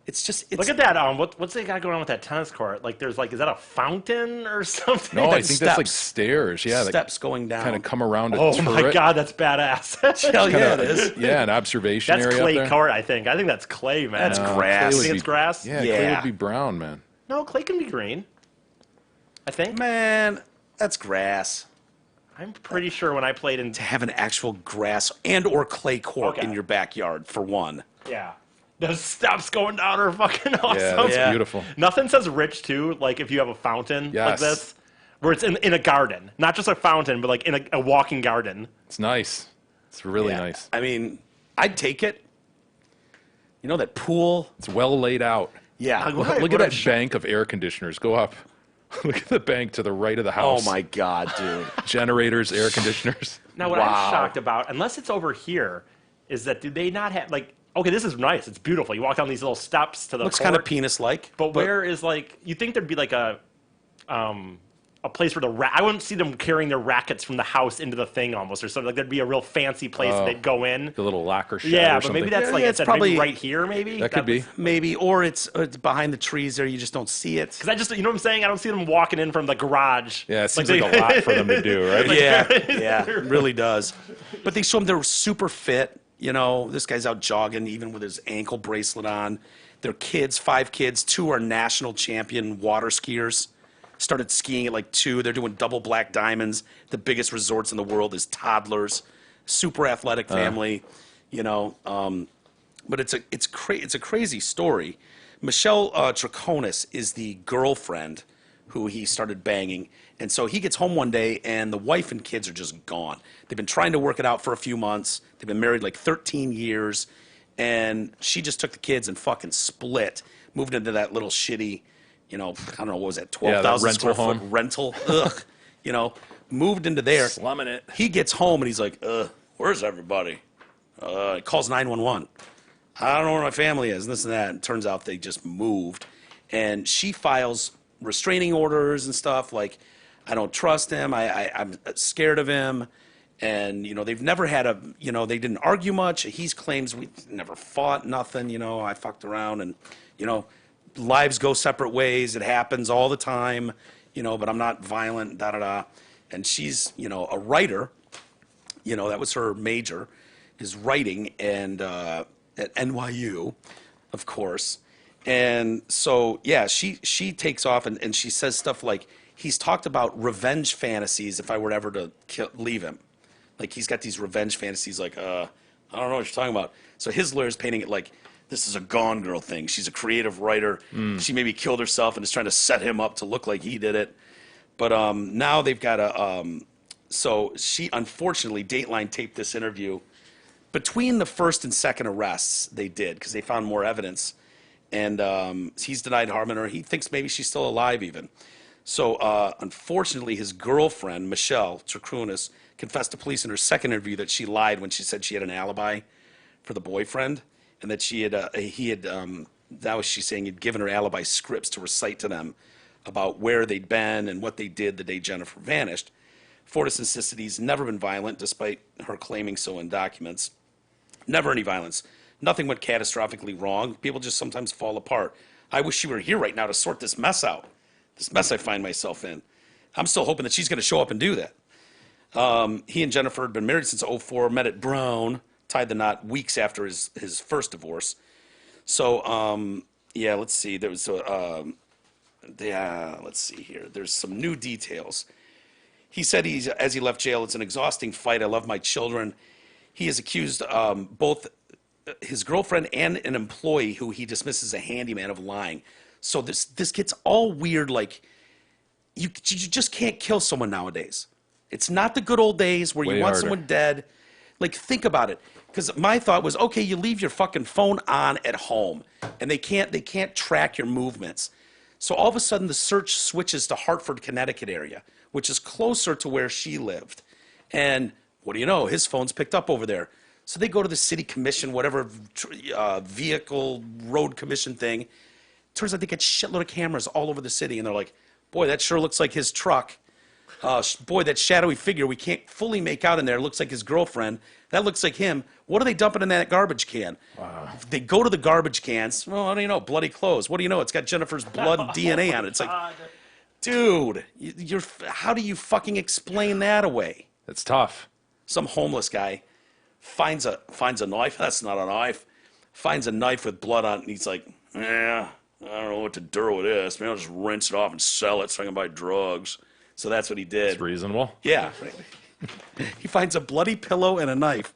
It's Look at that. What's they got going on with that tennis court? Like, there's is that a fountain or something? No, I That's think that's like steps. stairs. Yeah, steps going down. kind of come around a Oh turret. my God, that's badass. Hell yeah, it is. Yeah, an observation That's area clay up there. court, I think. I think that's clay, man. That's grass. clay You would think be- it's grass? Yeah, clay Yeah. would be brown, man. No, clay can be green. I think. Man, that's grass. I'm pretty sure when I played in. To have an actual grass and or clay court Okay. in your backyard, for one. Yeah. Those steps going down are fucking awesome. Yeah, that's Yeah. beautiful. Nothing says rich, too, like if you have a fountain like Yes. this, where it's in a garden. Not just a fountain, but like in a walking garden. It's nice. It's really Yeah. nice. I mean, I'd take it. You know that pool? It's well laid out. Yeah. Look at that bank of air conditioners. Go up. Look at the bank to the right of the Oh house. my God, dude. Generators, air conditioners. Now, what Wow. I'm shocked about, unless it's over here, is that do they not have like? Okay, this is nice. It's beautiful. You walk down these little steps to the Looks porch, kind of penis-like. But where is like? You think there'd be like a place where I wouldn't see them carrying their rackets from the house into the thing almost or something. Like there'd be a real fancy place that they'd go in. The little locker shed Yeah, or but something. maybe that's Yeah, like yeah, I it's said, probably- maybe right here. Maybe That could be. Maybe, or it's behind the trees there. You just don't see it. Because I just, you know what I'm saying? I don't see them walking in from the garage. Yeah, it seems like a lot for them to do, right? Yeah, yeah, it really does. But they show them they're super fit. You know, this guy's out jogging even with his ankle bracelet on. Their kids, 5 kids, 2 are national champion water skiers. Started skiing at like 2. They're doing double black diamonds. The biggest resorts in the world is toddlers. Super athletic family, you know. But it's a crazy story. Michelle Troconis is the girlfriend who he started banging. And so he gets home one day and the wife and kids are just gone. They've been trying to work it out for a few months. They've been married like 13 years. And she just took the kids and fucking split, moved into that little shitty, you know, I don't know, what was that, 12,000 rental square foot home. rental? Ugh. You know, moved into there. Slumming it. He gets home and he's like, where's everybody? He calls 911. I don't know where my family is, and this and that. And turns out they just moved. And she files restraining orders and stuff like, I don't trust him. I'm scared of him. And, you know, they've never had they didn't argue much. He claims we never fought, nothing. You know, I fucked around and, you know, lives go separate ways. It happens all the time, you know, but I'm not violent, da-da-da. And she's, you know, a writer. You know, that was her major, is writing, and at NYU, of course. And so, yeah, she takes off and she says stuff like, he's talked about revenge fantasies if I were ever to leave him. Like, he's got these revenge fantasies like, I don't know what you're talking about. So his lawyer's painting it like, this is a Gone Girl thing. She's a creative writer. She maybe killed herself and is trying to set him up to look like he did it. But now they've got a... so she, unfortunately, Dateline taped this interview. Between the first and second arrests, they did, because they found more evidence. And he's denied harming her. He thinks maybe she's still alive even. So, unfortunately, his girlfriend, Michelle Troconis, confessed to police in her second interview that she lied when she said she had an alibi for the boyfriend, and that she's saying he'd given her alibi scripts to recite to them about where they'd been and what they did the day Jennifer vanished. Fortas insisted he's never been violent, despite her claiming so in documents. Never any violence. Nothing went catastrophically wrong. People just sometimes fall apart. I wish she were here right now to sort this mess out. This mess I find myself in. I'm still hoping that she's going to show up and do that. He and Jennifer had been married since 2004, met at Brown, tied the knot weeks after his first divorce. So, yeah, let's see. There was let's see here. There's some new details. He said as he left jail, it's an exhausting fight. I love my children. He has accused both his girlfriend and an employee who he dismisses as a handyman of lying. So this gets all weird. Like, you just can't kill someone nowadays. It's not the good old days where you Way want harder. someone dead. Like, think about it. Because my thought was, okay, you leave your fucking phone on at home, and they can't track your movements. So all of a sudden, the search switches to Hartford, Connecticut area, which is closer to where she lived. And what do you know? His phone's picked up over there. So they go to the city commission, whatever vehicle road commission thing. Turns out they get shitload of cameras all over the city, and they're like, boy, that sure looks like his truck. Boy, that shadowy figure we can't fully make out in there looks like his girlfriend. That looks like him. What are they dumping in that garbage can? Wow. They go to the garbage cans. Well, how do you know? Bloody clothes. What do you know? It's got Jennifer's blood and DNA on it. It's like, dude, how do you fucking explain that away? It's tough. Some homeless guy finds a knife. That's not a knife. Finds a knife with blood on it, and he's like, yeah, I don't know what to do with this. Maybe I'll just rinse it off and sell it so I can buy drugs. So that's what he did. It's reasonable. Yeah. He finds a bloody pillow and a knife,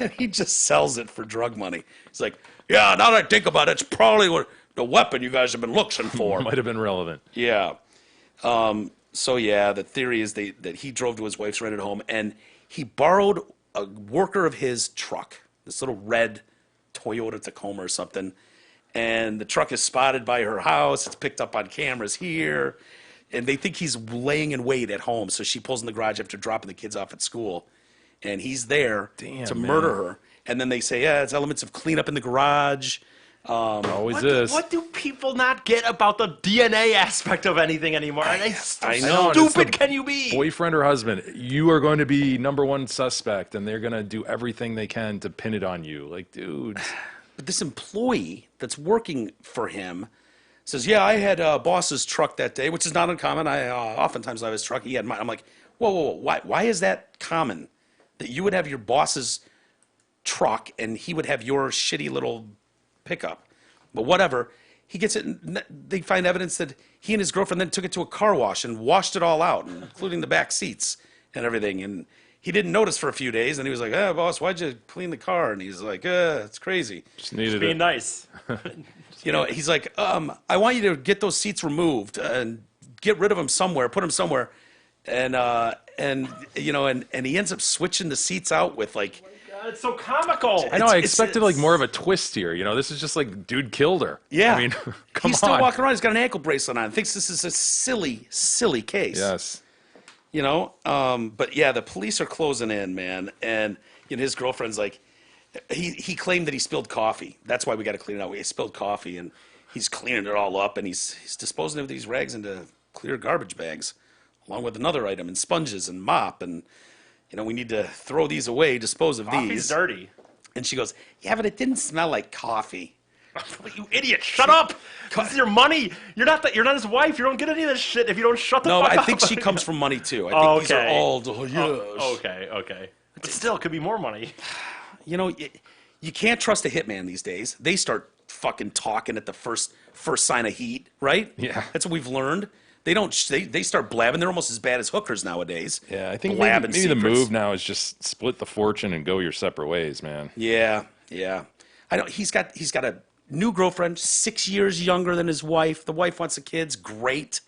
and he just sells it for drug money. He's like, yeah, now that I think about it, it's probably what the weapon you guys have been looking for. Might have been relevant. Yeah. So, yeah, the theory is that he drove to his wife's rented home, and he borrowed a worker of his truck, this little red Toyota Tacoma or something, and the truck is spotted by her house. It's picked up on cameras here. and they think he's laying in wait at home. So she pulls in the garage after dropping the kids off at school, and he's there Damn, to man. murder her. And then they say, yeah, it's elements of cleanup in the garage. Always is. What do people not get about the DNA aspect of anything anymore? I How know, and it's stupid the can you be? Boyfriend or husband, you are going to be number one suspect, and they're going to do everything they can to pin it on you. Like, dude. But this employee that's working for him says, yeah, I had a boss's truck that day, which is not uncommon. I oftentimes I have his truck. He had mine. I'm like, whoa. Why is that common? That you would have your boss's truck and he would have your shitty little pickup. But whatever. He gets it, and they find evidence that he and his girlfriend then took it to a car wash and washed it all out, including the back seats and everything. And he didn't notice for a few days, and he was like, boss, why'd you clean the car? And he's like, it's crazy. Just needed Being it. nice. He's like, I want you to get those seats removed and get rid of them somewhere, put them somewhere. And he ends up switching the seats out with like, God, it's so comical. I know. I It's- expected like more of a twist here. This is just like dude killed her. yeah. I mean, come he's still on. walking around. He's got an ankle bracelet on. Thinks this is a silly, silly case. Yes. But yeah, the police are closing in, man. And his girlfriend's like, he claimed that he spilled coffee. That's why we got to clean it out. He spilled coffee, and he's cleaning it all up, and he's disposing of these rags into clear garbage bags, along with another item and sponges and mop, and we need to throw these away, dispose of Coffee's these. dirty. And she goes, yeah, but it didn't smell like coffee. You idiot! Shut up! This is your money. You're not his wife. You don't get any of this shit if you don't shut the No, fuck up. I think she comes from money too. I think these are Okay. all. Oh, yes. Okay. But still, could be more money. You can't trust a hitman these days. They start fucking talking at the first sign of heat, right? Yeah. That's what we've learned. They don't. They start blabbing. They're almost as bad as hookers nowadays. Yeah, I think Blabbing maybe the secrets. move now is just split the fortune and go your separate ways, man. Yeah. I know he's got a new girlfriend, 6 years younger than his wife. The wife wants the kids. Great.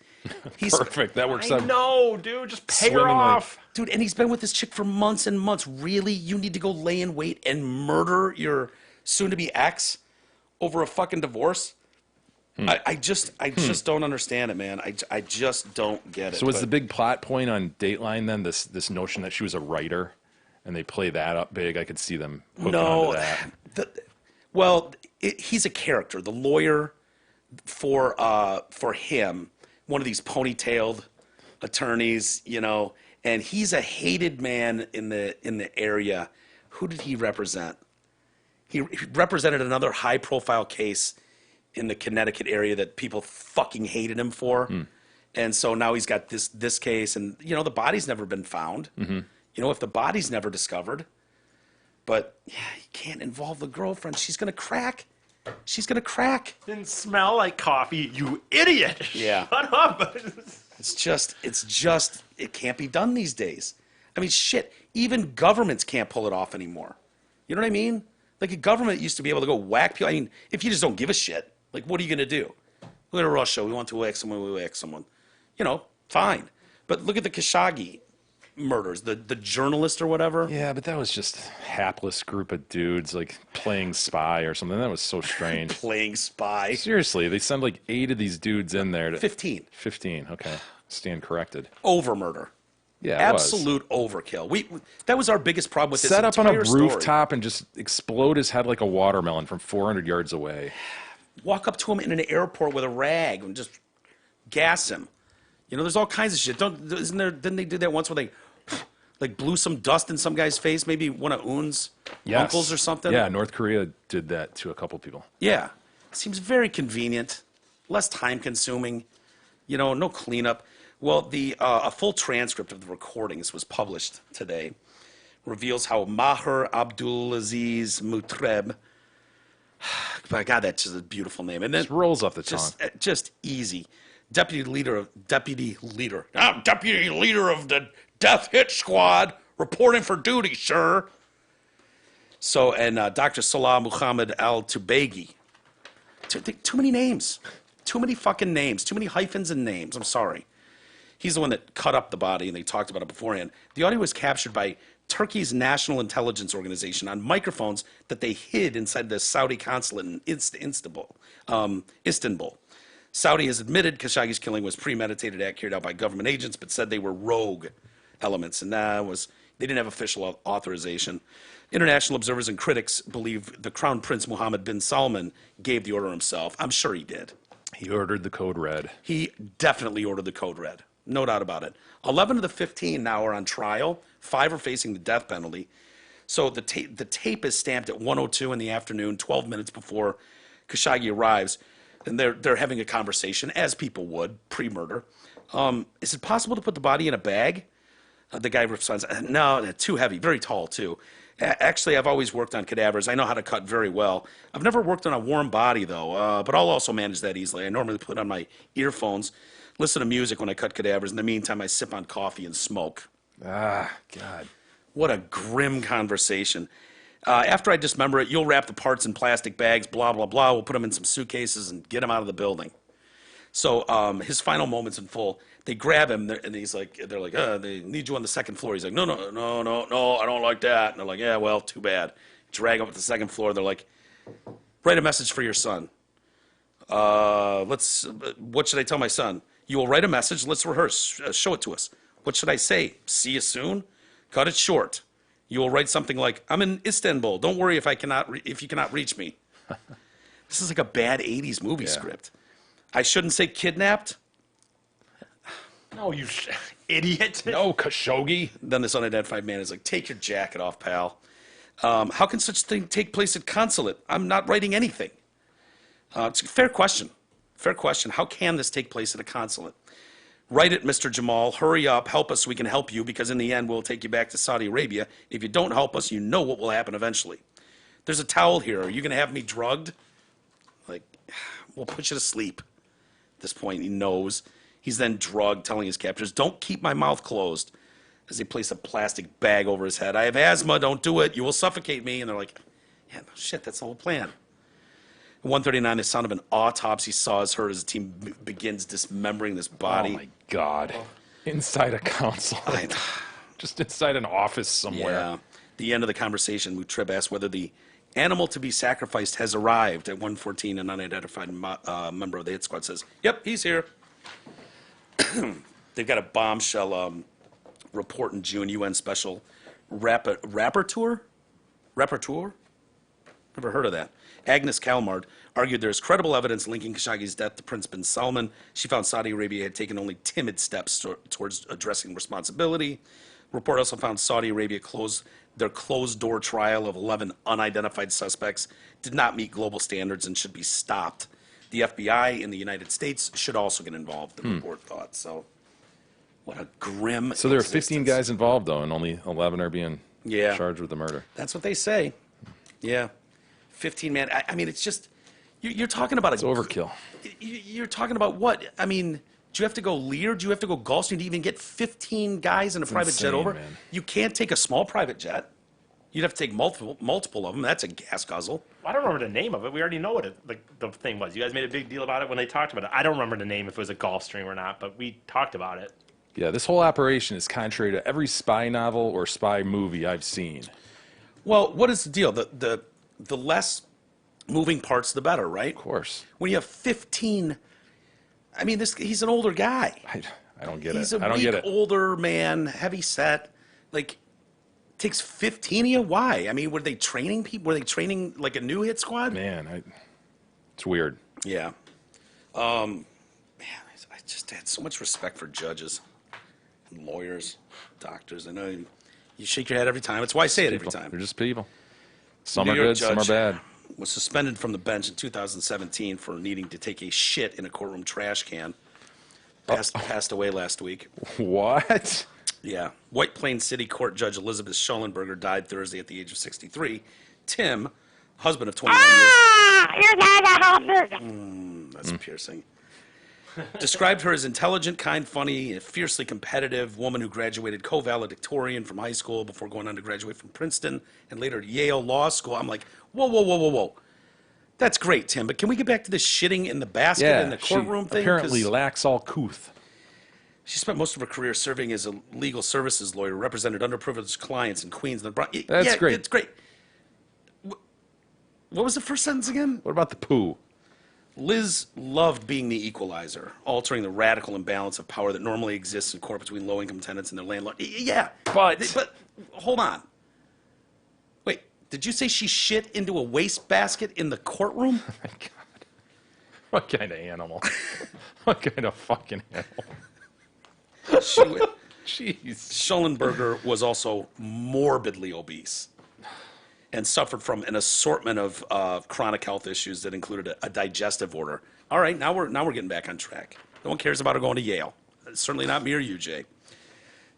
He's Perfect. That works I out. know, dude. Just pay her Swimmingly. off. Dude, and he's been with this chick for months and months. Really? You need to go lay in wait and murder your soon-to-be ex over a fucking divorce? I just don't understand it, man. I just don't get it. So was But the big plot point on Dateline then this notion that she was a writer, and they play that up big? I could see them hooking onto that. he's a character. The lawyer for him, one of these ponytailed attorneys, and he's a hated man in the area. Who did he represent? He represented another high-profile case in the Connecticut area that people fucking hated him for. And so now he's got this case, and the body's never been found. If the body's never discovered, but yeah, you can't involve the girlfriend. She's gonna crack. Didn't smell like coffee, you idiot. Yeah. Shut up. It's just it can't be done these days. I mean, shit. Even governments can't pull it off anymore. You know what I mean? Like a government used to be able to go whack people. I mean, if you just don't give a shit, like what are you gonna do? Look at Russia. We want to whack someone. We whack someone. Fine. But look at the Khashoggi murders. The journalist or whatever. Yeah, but that was just a hapless group of dudes like playing spy or something. That was so strange. Playing spy. Seriously, they send like 8 of these dudes in there to 15. 15. Okay, stand corrected. Over murder. Yeah, it was. Absolute overkill. That was our biggest problem with this Set up on a entire story. rooftop and just explode his head like a watermelon from 400 yards away. Walk up to him in an airport with a rag and just gas him. There's all kinds of shit. Didn't they do that once where they like blew some dust in some guy's face? Maybe one of Un's uncles or something. Yeah, North Korea did that to a couple people. Yeah. Seems very convenient, less time consuming. No cleanup. Well, a full transcript of the recordings was published today. Reveals how Maher Abdulaziz Mutreb. My God, that's just a beautiful name. And then Just rolls off the tongue. just easy. Deputy leader of the Death Hit Squad reporting for duty, sir. So, and Dr. Salah Muhammad Al Tubaigi. Too many names. Too many fucking names. Too many hyphens and names. I'm sorry. He's the one that cut up the body, and they talked about it beforehand. The audio was captured by Turkey's National Intelligence Organization on microphones that they hid inside the Saudi consulate in Istanbul. Saudi has admitted Khashoggi's killing was premeditated, carried out by government agents, but said they were rogue elements, and they didn't have official authorization. International observers and critics believe the Crown Prince Mohammed bin Salman gave the order himself. I'm sure he did. He ordered the code red. He definitely ordered the code red. No doubt about it. 11 of the 15 now are on trial. 5 are facing the death penalty. So the tape is stamped at 1:02 in the afternoon, 12 minutes before Khashoggi arrives, and they're having a conversation, as people would, pre-murder. Is it possible to put the body in a bag? The guy responds, no, too heavy, very tall, too. Actually, I've always worked on cadavers. I know how to cut very well. I've never worked on a warm body, though, but I'll also manage that easily. I normally put on my earphones, listen to music when I cut cadavers. In the meantime, I sip on coffee and smoke. Ah, God. What a grim conversation. After I dismember it, you'll wrap the parts in plastic bags, blah, blah, blah. We'll put them in some suitcases and get them out of the building. So his final moments in full, they grab him, and they're like, they need you on the second floor. He's like, no, I don't like that. And they're like, yeah, well, too bad. Drag him up to the second floor. They're like, write a message for your son. What should I tell my son? You will write a message. Let's rehearse. Show it to us. What should I say? See you soon? Cut it short. You will write something like, I'm in Istanbul. Don't worry if you cannot reach me. This is like a bad 80s movie script. I shouldn't say kidnapped. No, you idiot. No, Khashoggi. Then this unidentified man is like, take your jacket off, pal. How can such thing take place at consulate? I'm not writing anything. It's a fair question. Fair question. How can this take place at a consulate? Write it, Mr. Jamal. Hurry up. Help us so we can help you, because in the end, we'll take you back to Saudi Arabia. If you don't help us, you know what will happen eventually. There's a towel here. Are you going to have me drugged? Like, we'll put you to sleep. At this point, he knows. He's then drugged, telling his captors, don't keep my mouth closed, as they place a plastic bag over his head. I have asthma. Don't do it. You will suffocate me. And they're like, yeah, no, shit, that's the whole plan. At 1:39, the sound of an autopsy saw is heard as the team begins dismembering this body. Oh, my God. Inside a council. Just inside an office somewhere. Yeah. The end of the conversation, Mutrib asked whether the animal to be sacrificed has arrived. At 1:14, an unidentified member of the hit squad says, yep, he's here. They've got a bombshell report in June, UN Special Rapporteur? Never heard of that. Agnes Calmard argued there is credible evidence linking Khashoggi's death to Prince bin Salman. She found Saudi Arabia had taken only timid steps towards addressing responsibility. The report also found Saudi Arabia their closed-door trial of 11 unidentified suspects did not meet global standards and should be stopped. The FBI in the United States should also get involved, the report thought. So, what a grim So there are 15 existence. guys involved, though, and only 11 are being charged with the murder. That's what they say. Yeah. 15 man. I mean, it's just, you're talking about It's overkill. You're talking about what? I mean, do you have to go Lear? Do you have to go Gulfstream to even get 15 guys in a private jet insane, over? man. You can't take a small private jet. You'd have to take multiple of them. That's a gas guzzle. I don't remember the name of it. We already know what the thing was. You guys made a big deal about it when they talked about it. I don't remember the name, if it was a Gulfstream or not, but we talked about it. Yeah, this whole operation is contrary to every spy novel or spy movie I've seen. Well, what is the deal? The less moving parts, the better, right? Of course. When you have 15, I mean, he's an older guy. I don't get He's it. a I don't weak, get it. older man, heavy set. Like, takes 15 of you? Why? I mean, were they training people? Were they training like a new hit squad? Man, it's weird. Yeah. Man, I just had so much respect for judges, and lawyers, doctors. I know you shake your head every time. It's why I say it every People. time. They're just people. Some New are York good, some are judge bad. Was suspended from the bench in 2017 for needing to take a shit in a courtroom trash can. Passed away last week. What? Yeah. White Plains City Court Judge Elizabeth Schollenberger died Thursday at the age of 63. Tim, husband of 21 years. You're not a husband. That's piercing. Described her as intelligent, kind, funny, and fiercely competitive woman who graduated co-valedictorian from high school before going on to graduate from Princeton and later Yale Law School. I'm like, whoa. That's great, Tim, but can we get back to this shitting in the basket in the courtroom she thing? apparently 'Cause lacks all couth. she spent most of her career serving as a legal services lawyer, represented underprivileged clients in Queens and the Bronx. That's great. It's great. What was the first sentence again? What about the poo? Liz loved being the equalizer, altering the radical imbalance of power that normally exists in court between low-income tenants and their landlord. Yeah, but hold on. Wait, did you say she shit into a wastebasket in the courtroom? Oh my God. What kind of animal? What kind of fucking animal? She would- Jeez. Schellenberger was also morbidly obese and suffered from an assortment of chronic health issues that included a digestive order. All right, now we're getting back on track. No one cares about her going to Yale. Certainly not me or you, Jay.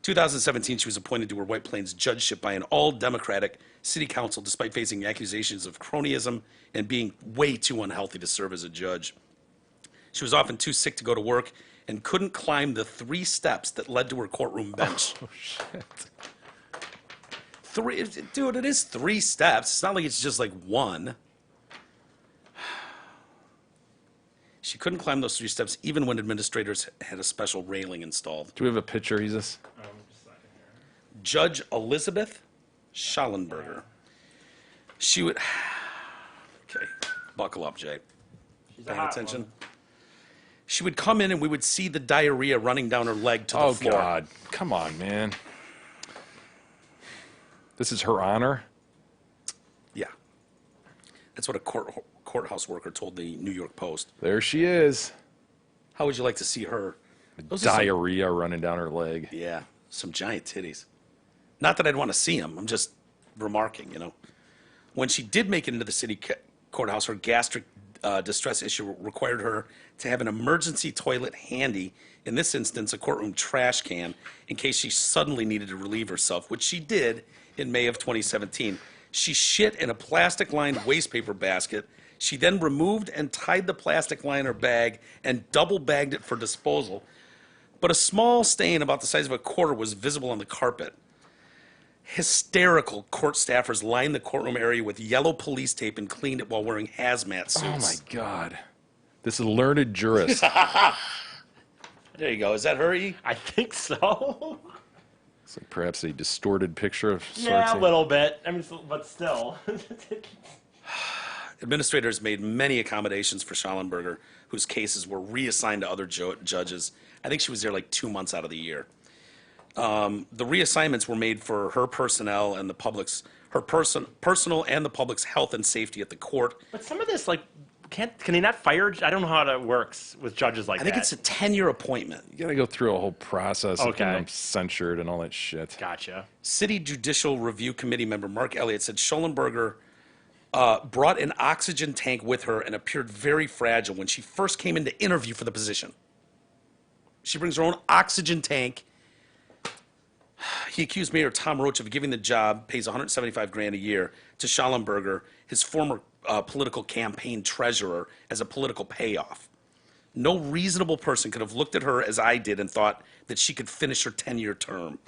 2017, she was appointed to her White Plains judgeship by an all-Democratic city council despite facing accusations of cronyism and being way too unhealthy to serve as a judge. She was often too sick to go to work and couldn't climb the 3 steps that led to her courtroom bench. Oh, shit. Dude, it is 3 steps. It's not like it's just like 1. She couldn't climb those 3 steps even when administrators had a special railing installed. Do we have a picture, Jesus? Judge Elizabeth Schellenberger. She would. Okay, buckle up, Jay. Paying attention. She would come in and we would see the diarrhea running down her leg to the Oh, floor. God. Come on, man. This is her honor? Yeah. That's what a courthouse worker told the New York Post. There she is. How would you like to see her? Those are some- Diarrhea running down her leg. Yeah, some giant titties. Not that I'd want to see them. I'm just remarking, you know. When she did make it into the city courthouse, her gastric distress issue required her to have an emergency toilet handy, in this instance, a courtroom trash can, in case she suddenly needed to relieve herself, which she did in May of 2017. She shit in a plastic-lined wastepaper basket. She then removed and tied the plastic liner bag and double-bagged it for disposal. But a small stain about the size of a quarter was visible on the carpet. Hysterical court staffers lined the courtroom area with yellow police tape and cleaned it while wearing hazmat suits. Oh, my God. This is a learned jurist. There you go. Is that her, E? I think so. It's like perhaps a distorted picture of sorts. Yeah, a little bit. I mean, but still. Administrators made many accommodations for Schellenberger, whose cases were reassigned to other judges. I think she was there like 2 months out of the year. The reassignments were made for her personnel and the public's personal and the public's health and safety at the court. But some of this, like, can he not fire? I don't know how that works with judges like I that. think it's a 10-year appointment. You got to go through a whole process of Okay. getting them censured and all that shit. Gotcha. City Judicial Review Committee member Mark Elliott said Schellenberger brought an oxygen tank with her and appeared very fragile when she first came in to interview for the position. She brings her own oxygen tank. He accused Mayor Tom Roach of giving the job, pays $175,000 a year, to Schellenberger, his former political campaign treasurer, as a political payoff. No reasonable person could have looked at her as I did and thought that she could finish her 10-year term.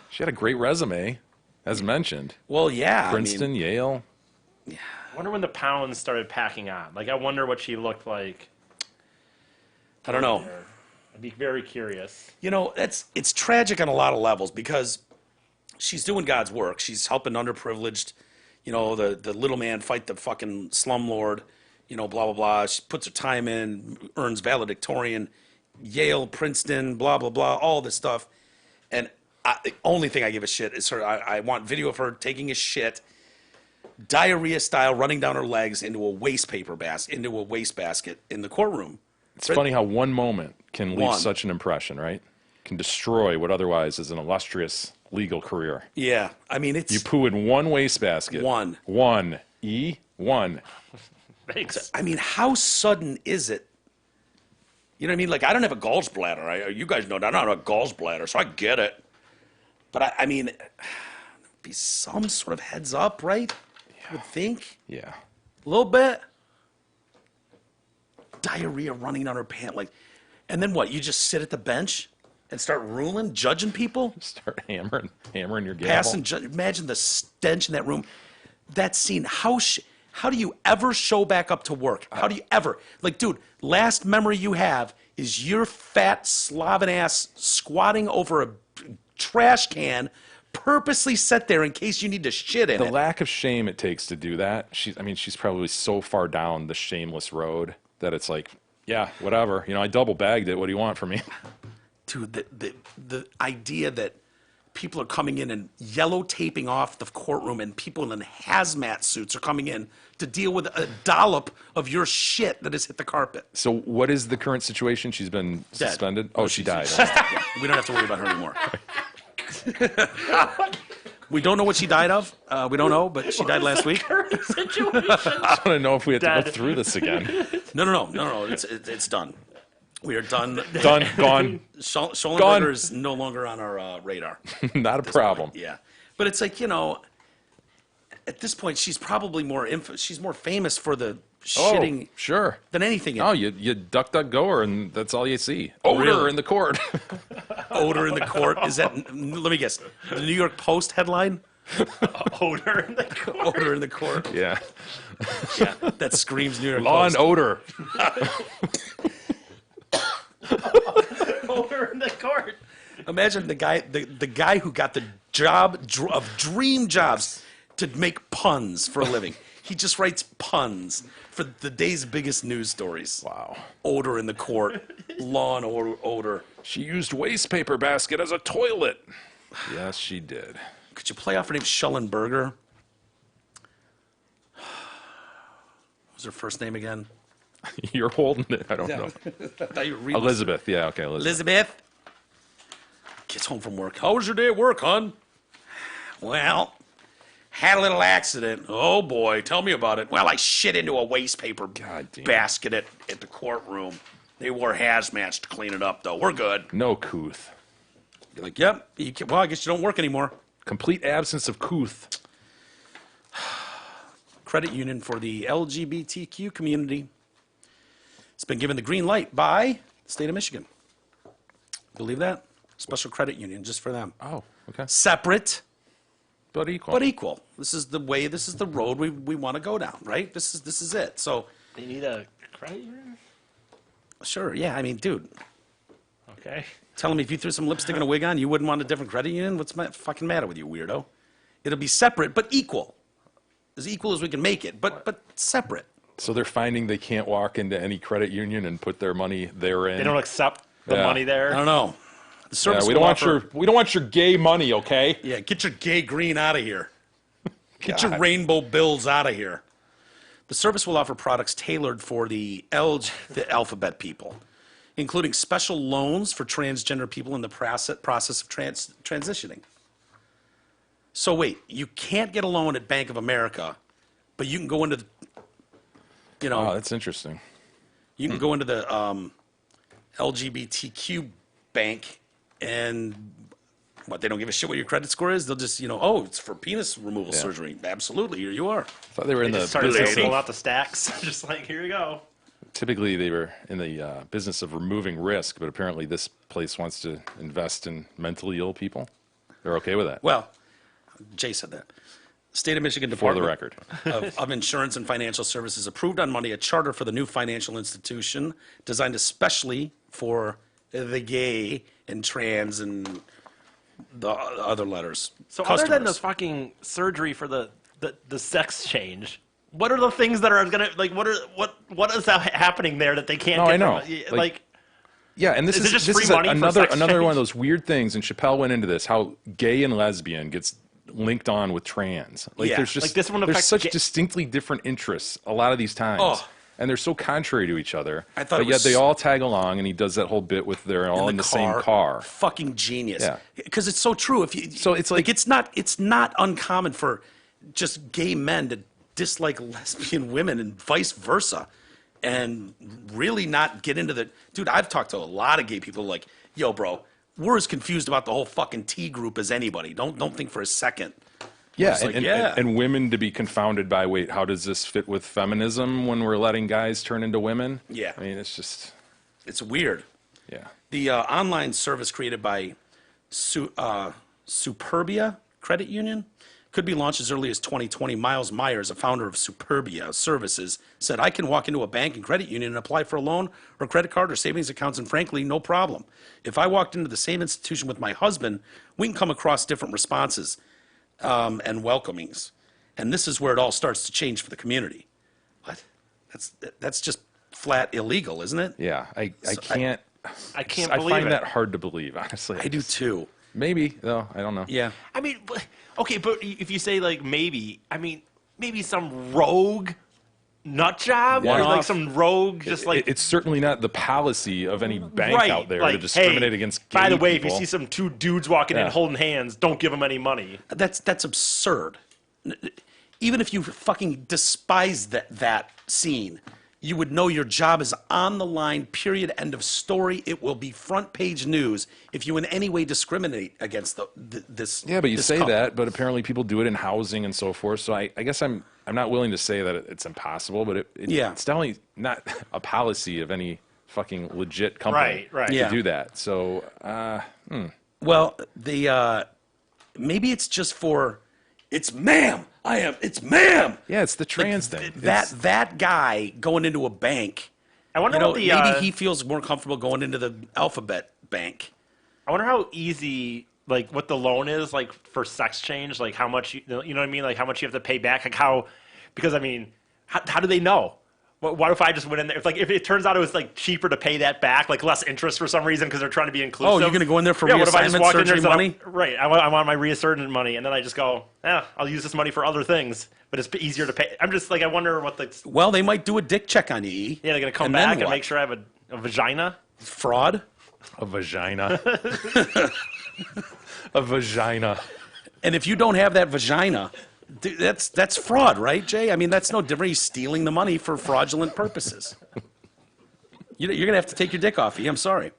She had a great resume, as mentioned. Well, yeah. Princeton, Yale. I wonder when the pounds started packing on. Like, I wonder what she looked like. I don't know. There. I'd be very curious. You know, it's tragic on a lot of levels because she's doing God's work. She's helping underprivileged, you know, the little man fight the fucking slumlord, you know, blah, blah, blah. She puts her time in, earns valedictorian, Yale, Princeton, blah, blah, blah, all this stuff. And the only thing I give a shit is her. I want video of her taking a shit, diarrhea style, running down her legs into a wastebasket in the courtroom. It's funny how one moment can leave One. such an impression, right? Can destroy what otherwise is an illustrious legal career. Yeah, I mean, it's. You poo in one wastebasket. One. One. One. Thanks. I mean, how sudden is it? You know what I mean? Like, I don't have a gallbladder. You guys know that I don't have a gallbladder, so I get it. But I mean, there'd be some sort of heads up, right? I would think. Yeah. A little bit. Diarrhea running down her pant, like, and then what? You just sit at the bench and start ruling, judging people, Start hammering your gavel. passing. Imagine the stench in that room. That scene. How do you ever show back up to work? How do you ever? Like, dude, last memory you have is your fat Slavic ass squatting over a trash can, purposely set there in case you need to shit in The it. lack of shame it takes to do that. She's probably so far down the shameless road that it's like, yeah, whatever. I double bagged it. What do you want from me? Dude, the idea that people are coming in and yellow taping off the courtroom and people in hazmat suits are coming in to deal with a dollop of your shit that has hit the carpet. So what is the current situation? She's been Dead. suspended? Oh, she died. Yeah, we don't have to worry about her anymore. We don't know what she died of. We don't know, but she died last week. Situation. I want to know if we have to go Dead. through this again. No. It's done. We are done. Done, gone, Schollenberger is no longer on our radar. not a problem. Yeah, but it's like at this point, she's probably she's more famous for the shitting Oh, sure. than anything. Oh, you duck, go her, and that's all you see. Odor really? in the court. Odor in the court. Is that? Let me guess. The New York Post headline. Odor in the court. Odor in the court. Yeah. Yeah, that screams New York Law Post. and odor. Odor in the court. Imagine the guy who got the job of dream jobs to make puns for a living. He just writes puns for the day's biggest news stories. Wow. Odor in the court, law and odor. She used waste paper basket as a toilet. Yes, she did. Could you play off her name Schellenberger? What was her first name again? You're holding it. I don't know. I thought you were reading. Elizabeth. Yeah, okay, Elizabeth. Elizabeth gets home from work. How was your day at work, hon? Well, had a little accident. Oh boy, tell me about it. Well, I shit into a waste paper God damn. basket at the courtroom. They wore hazmats to clean it up, though. We're good. No couth. You're like, yep. Well, I guess you don't work anymore. Complete absence of couth. Credit union for the LGBTQ community. It's been given the green light by the state of Michigan. Believe that? Special credit union just for them. Oh, okay. Separate, But equal. but equal. This is the way, this is the road we want to go down, right? This is it. So, They need a credit union? sure, yeah, I mean, dude, Okay. tell me if you threw some lipstick and a wig on, you wouldn't want a different credit union? What's the fucking matter with you, weirdo? It'll be separate, but equal. As equal as we can make it, but separate. So they're finding they can't walk into any credit union and put their money therein. They don't accept the Yeah. money there. I don't know. The Yeah, service we will don't want offer- your gay money, okay? Yeah, get your gay green out of here. Get your God. rainbow bills out of here. The service will offer products tailored for the alphabet people, including special loans for transgender people in the process of transitioning. So wait, you can't get a loan at Bank of America, but you can go into the, Oh, that's interesting. you can go into the LGBTQ bank and what, they don't give a shit what your credit score is? They'll just, oh, it's for penis removal surgery. Absolutely, here you are. I thought they were in They the just started business pulling of, out the stacks. Just like, here you go. typically they were in the business of removing risk, but apparently this place wants to invest in mentally ill people. They're okay with that. Well, Jay said that. State of Michigan For the Department record. of Insurance and Financial Services approved on Monday a charter for the new financial institution designed especially for the gay and trans and the other letters. So other than the customers. fucking surgery for the sex change, what are the things that are gonna like? What is happening there that they can't? No, get I know. From, like Yeah, and this Is is, it just this free is money for another sex one of change? those weird things, and Chappelle went into this, how gay and lesbian gets linked on with trans. Like Yeah. there's just Like, this one there's affects such gay- distinctly different interests a lot of these times. Oh. And they're so contrary to each other. I thought but it yet was- they all tag along, and he does that whole bit with they're all in the same car. Fucking genius. Yeah. Because it's so true. If you So it's like- it's not uncommon for just gay men to dislike lesbian women and vice versa, and really not get into the dude. I've talked to a lot of gay people like, yo, bro, we're as confused about the whole fucking T group as anybody. Don't think for a second. Yeah, It's like, and, yeah. and women to be confounded by, wait, how does this fit with feminism when we're letting guys turn into women? Yeah. I mean, it's just, It's weird. yeah. The online service created by Superbia Credit Union Could be launched as early as 2020. Miles Myers, a founder of Superbia Services, said, I can walk into a bank and credit union and apply for a loan or credit card or savings accounts, and frankly, no problem. If I walked into the same institution with my husband, we can come across different responses and welcomings. And this is where it all starts to change for the community. What? That's just flat illegal, isn't it? Yeah, I can't. I can't I believe find it. that hard to believe, honestly. I do too. Maybe, though. I don't know. Yeah. I mean, okay, but if you say like maybe, I mean, maybe some rogue nut job, or like One-off. some rogue, just like It's certainly not the policy of any bank right, out there like, to discriminate hey, against gay by the way, people. if you see some two dudes walking in Yeah. holding hands, don't give them any money. That's absurd. Even if you fucking despise that scene, you would know your job is on the line, period, end of story. It will be front page news if you in any way discriminate against this. Yeah, but you this say couple. that, but apparently people do it in housing and so forth. So I guess I'm not willing to say that it's impossible, but Yeah. it's definitely not a policy of any fucking legit company Right, right. to Yeah. do that. So Well, maybe it's just for, it's ma'am. It's ma'am. yeah, it's the trans thing. That guy going into a bank. I wonder You know, what the maybe he feels more comfortable going into the Alphabet Bank. I wonder how easy, like, what the loan is, like, for sex change, like, how much, you know what I mean? Like, how much you have to pay back, like, how, because, I mean, how do they know? What if I just went in there, if it turns out it was, like, cheaper to pay that back, like, less interest for some reason because they're trying to be inclusive? Oh, you're going to go in there for what if I just reassignment walked in there surgery and said, money? right, I want my reassignment money, and then I just go, I'll use this money for other things, but it's easier to pay. I'm just, like, I wonder what the, Well, they might do a dick check on you. E. they're going to come And then back and what? make sure I have a vagina? Fraud. a vagina. A vagina. And if you don't have that vagina, that's fraud, right, Jay? I mean, that's no different. He's stealing the money for fraudulent purposes. You're going to have to take your dick off. I'm sorry.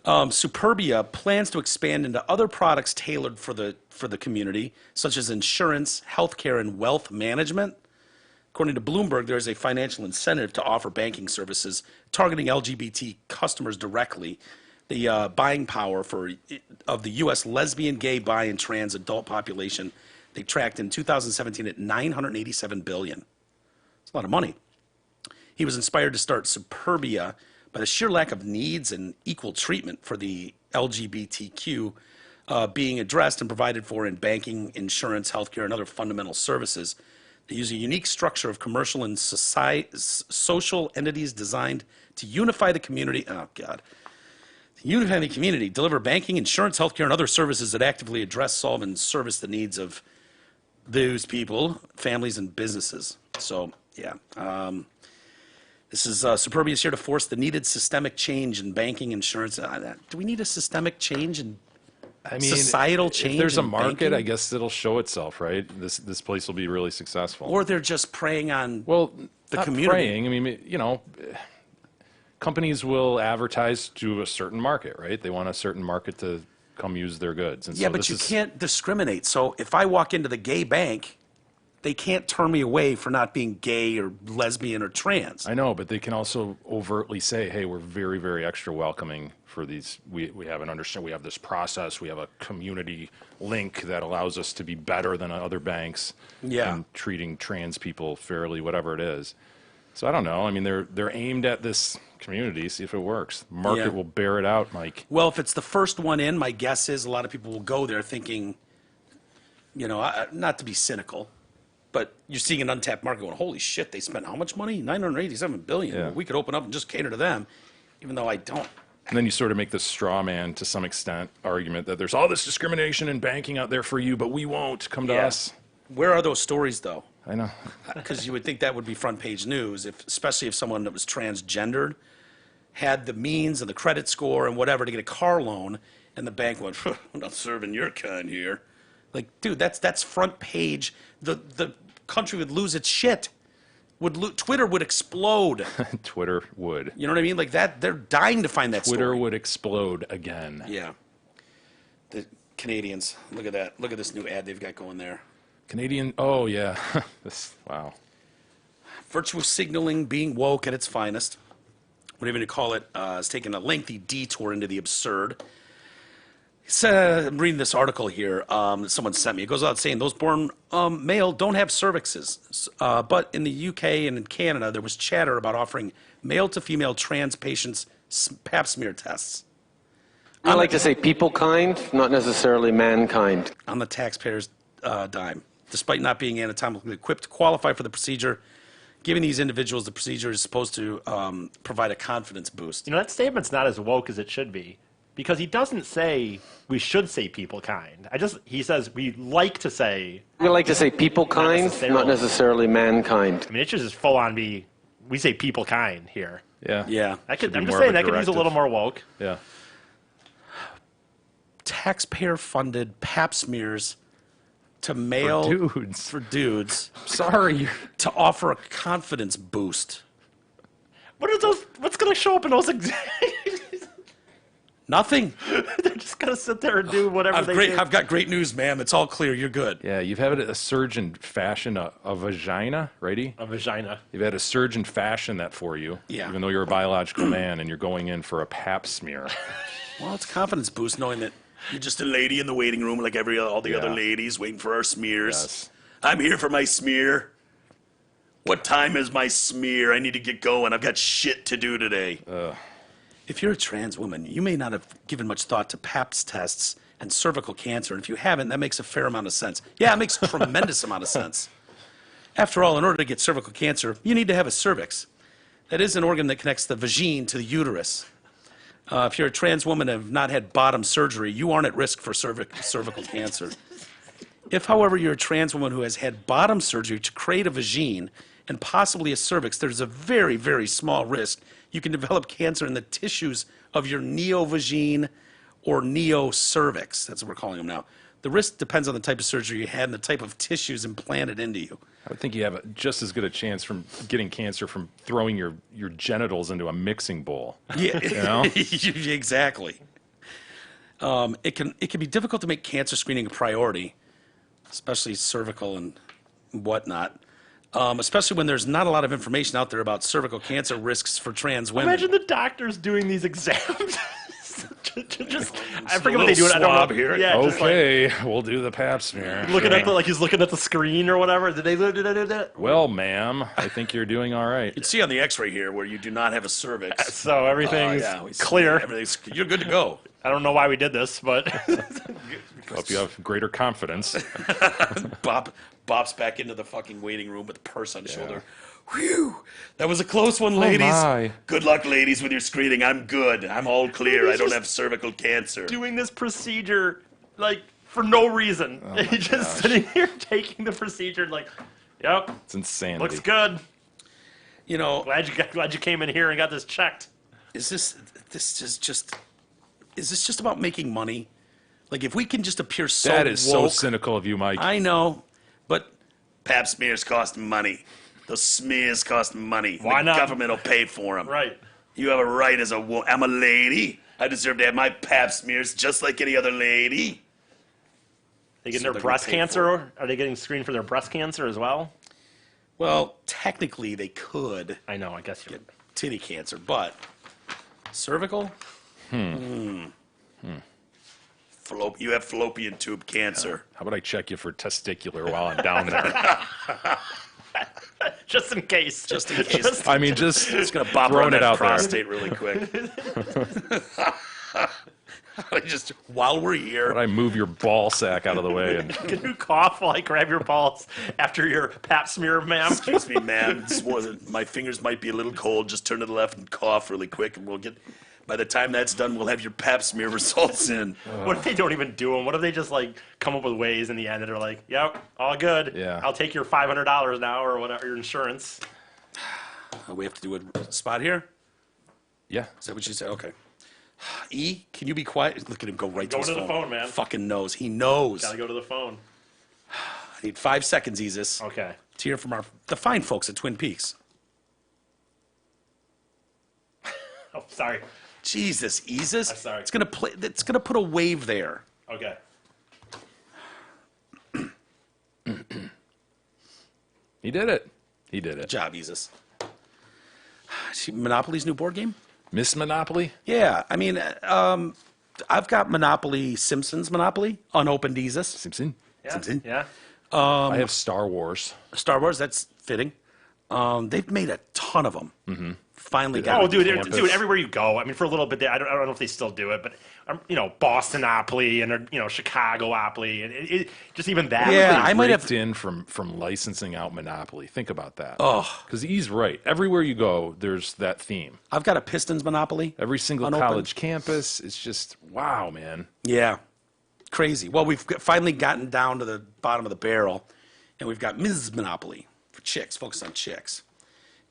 Superbia plans to expand into other products tailored for the community, such as insurance, healthcare, and wealth management. According to Bloomberg, there is a financial incentive to offer banking services targeting LGBT customers directly. The buying power of the U.S. lesbian, gay, bi, and trans adult population, they tracked in 2017 at $987 billion. It's a lot of money. He was inspired to start Superbia by the sheer lack of needs and equal treatment for the LGBTQ being addressed and provided for in banking, insurance, healthcare, and other fundamental services. They use a unique structure of commercial and social entities designed to unify the community. Oh, God. Unify the community, deliver banking, insurance, healthcare, and other services that actively address, solve, and service the needs of those people, families, and businesses. So, yeah. This is Superbia is here to force the needed systemic change in banking, insurance. Do we need a systemic change in societal change? If there's a in market, banking? I guess it'll show itself, right? This place will be really successful. Or they're just preying on well, the not community. praying. I mean, you know, companies will advertise to a certain market, right? They want a certain market to come use their goods. And Yeah, so but this you is, can't discriminate. So if I walk into the gay bank, they can't turn me away for not being gay or lesbian or trans. I know, but they can also overtly say, "Hey, we're very, very extra welcoming for these. We have an understand. We have this process. We have a community link that allows us to be better than other banks Yeah. in treating trans people fairly, whatever it is." So I don't know. I mean, they're aimed at this community. See if it works. Market Yeah. will bear it out, Mike. Well, if it's the first one in, my guess is a lot of people will go there thinking, you know, not to be cynical, but you're seeing an untapped market going, holy shit, they spent how much money? $987 billion. Yeah. Well, we could open up and just cater to them, even though I don't. And then you sort of make this straw man, to some extent, argument that there's all this discrimination in banking out there for you, but we won't. Come to Yeah. us. Where are those stories, though? I know. Because you would think that would be front page news, especially if someone that was transgendered had the means and the credit score and whatever to get a car loan, and the bank went, "I'm not serving your kind here." Like, dude, that's front page. The country would lose its shit. Twitter would explode. Twitter would. You know what I mean? Like that, they're dying to find that Twitter story. would explode again. Yeah. The Canadians, look at that. Look at this new ad they've got going there. Canadian. Oh yeah. Wow. Virtuous signaling being woke at its finest. Whatever you call it, is taking a lengthy detour into the absurd. I'm reading this article here that someone sent me. It goes out saying those born male don't have cervixes. But in the UK and in Canada, there was chatter about offering male to female trans patients pap smear tests I like to say people kind, not necessarily mankind. on the taxpayer's dime. Despite not being anatomically equipped to qualify for the procedure, giving these individuals the procedure is supposed to provide a confidence boost. You know, that statement's not as woke as it should be. Because he doesn't say we should say people kind. He says we like to say. I like to say people kind, necessarily. not necessarily mankind. I mean, it should just full on be. We say people kind here. Yeah. Yeah. I'm Should be just more saying of a that could use a directive. little more woke. Yeah. Taxpayer-funded pap smears to male dudes. for dudes Sorry. to offer a confidence boost. What are those? What's going to show up in those exams? Nothing. They're just going to sit there and do whatever they do. I've got great news, ma'am. It's all clear. You're good. Yeah, you've had a surgeon fashion a vagina, righty? A vagina. You've had a surgeon fashion that for you, Yeah. even though you're a biological man and you're going in for a pap smear. Well, it's a confidence boost knowing that you're just a lady in the waiting room like all the other Yeah. ladies waiting for our smears. Yes. I'm here for my smear. What time is my smear? I need to get going. I've got shit to do today. If you're a trans woman, you may not have given much thought to PAPS tests and cervical cancer. And if you haven't, that makes a fair amount of sense. Yeah, it makes a tremendous amount of sense. After all, in order to get cervical cancer, you need to have a cervix. That is an organ that connects the vagine to the uterus. If you're a trans woman and have not had bottom surgery, you aren't at risk for cervical cancer. If, however, you're a trans woman who has had bottom surgery to create a vagine and possibly a cervix, there's a very, very small risk you can develop cancer in the tissues of your neovagine or neocervix. That's what we're calling them now. The risk depends on the type of surgery you had and the type of tissues implanted into you. I would think you have just as good a chance from getting cancer from throwing your genitals into a mixing bowl. Yeah, know? exactly. It can be difficult to make cancer screening a priority, especially cervical and whatnot. Especially when there's not a lot of information out there about cervical cancer risks for trans women. Imagine the doctors doing these exams. just, I a forget what they do. little I don't swab know. here. Yeah, just like Okay, we'll do the pap smear. looking at he's looking at the screen or whatever. Did I do that? Well, ma'am, I think you're doing all right. You can see on the X-ray here where you do not have a cervix. So everything's We see clear. you're good to go. I don't know why we did this, but Hope you have greater confidence. Bob's back into the fucking waiting room with a purse on his shoulder. Whew! That was a close one, ladies. my. Good luck, ladies, with your screening. I'm good. I'm all clear. I don't have cervical cancer. doing this procedure like for no reason. He's just sitting here taking the procedure and like, yep, It's insanity. looks good. You know, Glad you came in here and got this checked. is this just about making money? Like, if we can just appear so That is so woke- cynical of you, Mike. I know, but pap smears cost money. Those smears cost money. Why the not? government will pay for them. Right. You have a right as a woman. I'm a lady. I deserve to have my pap smears just like any other lady. They getting So their they're breast gonna pay cancer? Are they getting screened for their breast cancer as well? Well, technically they could I know. I guess you. get titty cancer, but cervical? You have fallopian tube cancer. How about I check you for testicular while I'm down there? Just in case. Just in case. I mean, just Just gonna bop throwing around it that out there. prostate really quick. Just while we're here, But I move your ball sack out of the way and Can you cough while I grab your balls after your pap smear, ma'am? excuse me, ma'am. My fingers might be a little cold. Just turn to the left and cough really quick, and we'll get. By the time that's done, we'll have your pap smear results in. What if they don't even do them? What if they just like come up with ways in the end that are like, yep, all good. Yeah. I'll take your $500 now or whatever, your insurance. We have to do a spot here. yeah. Is that what you said? Okay. E, can you be quiet? Look at him go right Go to his to the phone, man. Fucking knows. He knows. Gotta go to the phone. I need 5 seconds, Isis, Okay. to hear from the fine folks at Twin Peaks. Oh, sorry. Jesus, Isis. I'm sorry. It's gonna play. It's gonna put a wave there. Okay. He did it. He did Good it. job, Isis. See Monopoly's new board game? Miss Monopoly? Yeah, I mean, I've got Monopoly, Simpsons Monopoly, unopened Aegis. Simpson. Simpson. Yeah. I have Star Wars. Star Wars, that's fitting. They've made a ton of them. Mm-hmm. Finally got. Oh, dude, campus. everywhere you go. I mean, for a little bit, I don't know if they still do it, but Bostonopoly and Chicagopoly, and it just even that. Yeah, I might have. Raked in from licensing out Monopoly. Think about that. Oh, because he's right. Everywhere you go, there's that theme. I've got a Pistons Monopoly. Every single unopened. college campus. It's just wow, man. Yeah, crazy. Well, we've finally gotten down to the bottom of the barrel, and we've got Ms. Monopoly for chicks, focused on chicks.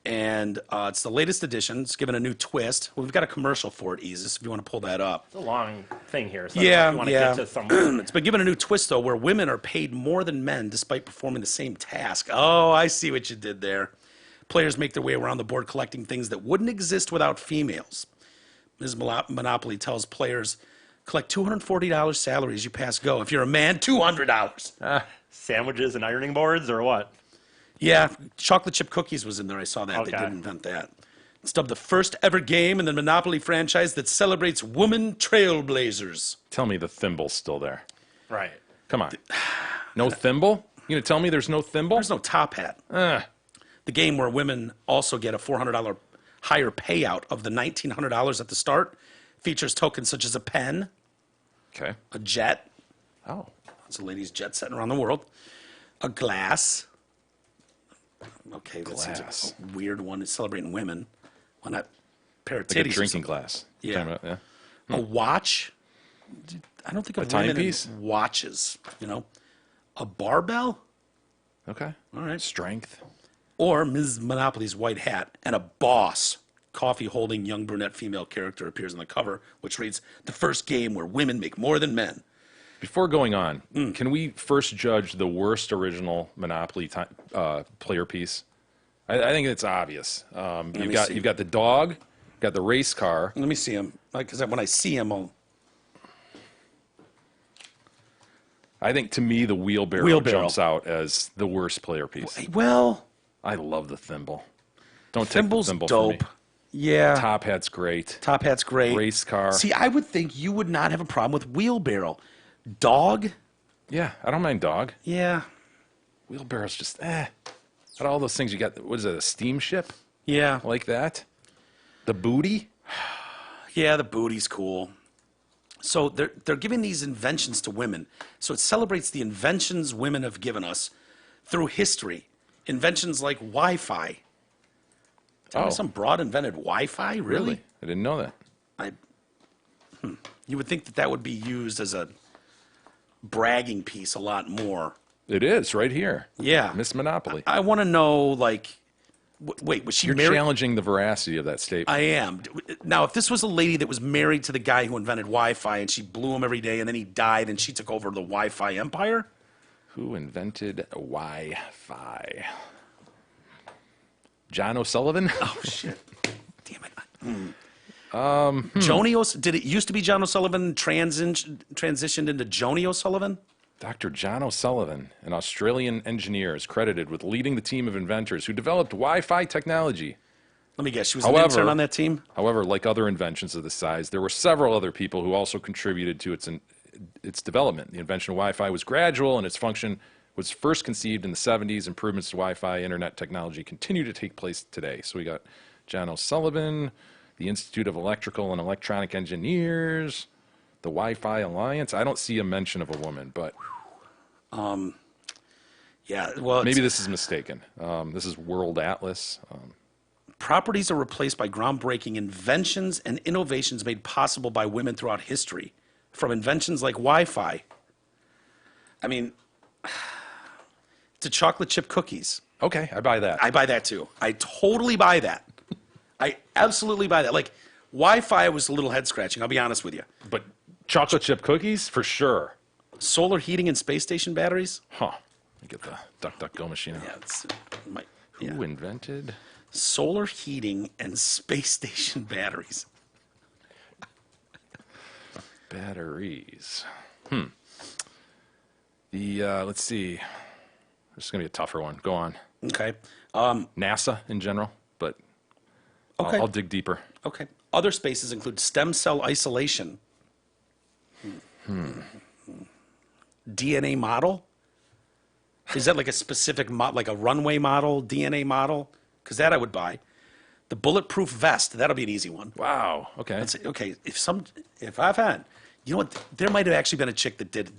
And it's the latest edition. It's given a new twist. We've got a commercial for it, Aegis, if you want to pull that up. It's a long thing here. So Yeah, if you want to yeah. get to some. It's been given a new twist, though, where women are paid more than men despite performing the same task. Oh, I see what you did there. Players make their way around the board collecting things that wouldn't exist without females. Ms. Monopoly tells players, collect $240 salary as you pass go. If you're a man, $200. Sandwiches and ironing boards or what? Yeah, chocolate chip cookies was in there. I saw that. They Okay. did invent that. It's dubbed the first ever game in the Monopoly franchise that celebrates women trailblazers. Tell me the thimble's still there. Right. Come on. No thimble? You gonna tell me there's no thimble? There's no top hat. The game where women also get a $400 higher payout of the $1,900 at the start features tokens such as a pen, Okay. a jet. Oh. It's a lady's jet setting around the world. A glass. Okay, that Glass. seems like a weird one. It's celebrating women. Why not pair of Like a titties? or drinking something? glass. Yeah. Talking about- yeah. A watch. I don't think of A women timepiece? in watches. A barbell Okay. All right. Strength. or Ms. Monopoly's white hat and a boss. Coffee-holding young brunette female character appears on the cover, which reads, "The first game where women make more than men." Before going on, can we first judge the worst original Monopoly player piece? I think it's obvious. me see. You've got the dog, got the race car. Let me see him, because when I see him, I think to me the wheelbarrow, Wheelbarrow. jumps out as the worst player piece. well, I love the thimble. Don't Thimble's take the thimble dope. from me. Yeah. Top hat's great. Top hat's great. Race car. See, I would think you would not have a problem with wheelbarrow. Dog? Yeah, I don't mind dog. Yeah. Wheelbarrow's just Out of all those things you got, what is it, a steamship Yeah. like that? The booty? Yeah, the booty's cool. So they're giving these inventions to women. So it celebrates the inventions women have given us through history. Inventions like Wi-Fi. Tell me some broad invented Wi-Fi? Really? I didn't know that. You would think that would be used as a bragging piece a lot more. It is right here. Yeah. Miss Monopoly. I want to know, like, wait, was she You're married? challenging the veracity of that statement. I am. Now, if this was a lady that was married to the guy who invented Wi-Fi and she blew him every day and then he died and she took over the Wi-Fi empire, Who invented Wi-Fi? John O'Sullivan? oh shit, damn it. Joni did it used to be John O'Sullivan transitioned into Joni O'Sullivan? Dr. John O'Sullivan, an Australian engineer, is credited with leading the team of inventors who developed Wi-Fi technology. Let me guess, she was However- an intern on that team? However, like other inventions of this size, there were several other people who also contributed to its development. The invention of Wi-Fi was gradual, and its function was first conceived in the 70s. Improvements to Wi-Fi internet technology continue to take place today. So we got John O'Sullivan, the Institute of Electrical and Electronic Engineers, the Wi-Fi Alliance. I don't see a mention of a woman, but Yeah, well, maybe this is mistaken. This is World Atlas. properties are replaced by groundbreaking inventions and innovations made possible by women throughout history. From inventions like Wi-Fi, I mean, to chocolate chip cookies. Okay, I buy that. I buy that too. I totally buy that. I absolutely buy that. Like, Wi-Fi was a little head scratching, I'll be honest with you. But chocolate chip cookies, for sure. Solar heating and space station batteries? Huh. Let me get the DuckDuckGo machine out. Yeah, it's Who invented? solar heating and space station batteries. Batteries. Let's see. This is going to be a tougher one. Go on. Okay. NASA in general, but Okay. I'll dig deeper. Okay. Other spaces include stem cell isolation. DNA model? Is that like a specific like a runway model, DNA model? Because that I would buy. The bulletproof vest, that'll be an easy one. Wow. Okay. Let's say, okay, if I've had, you know what? There might have actually been a chick that did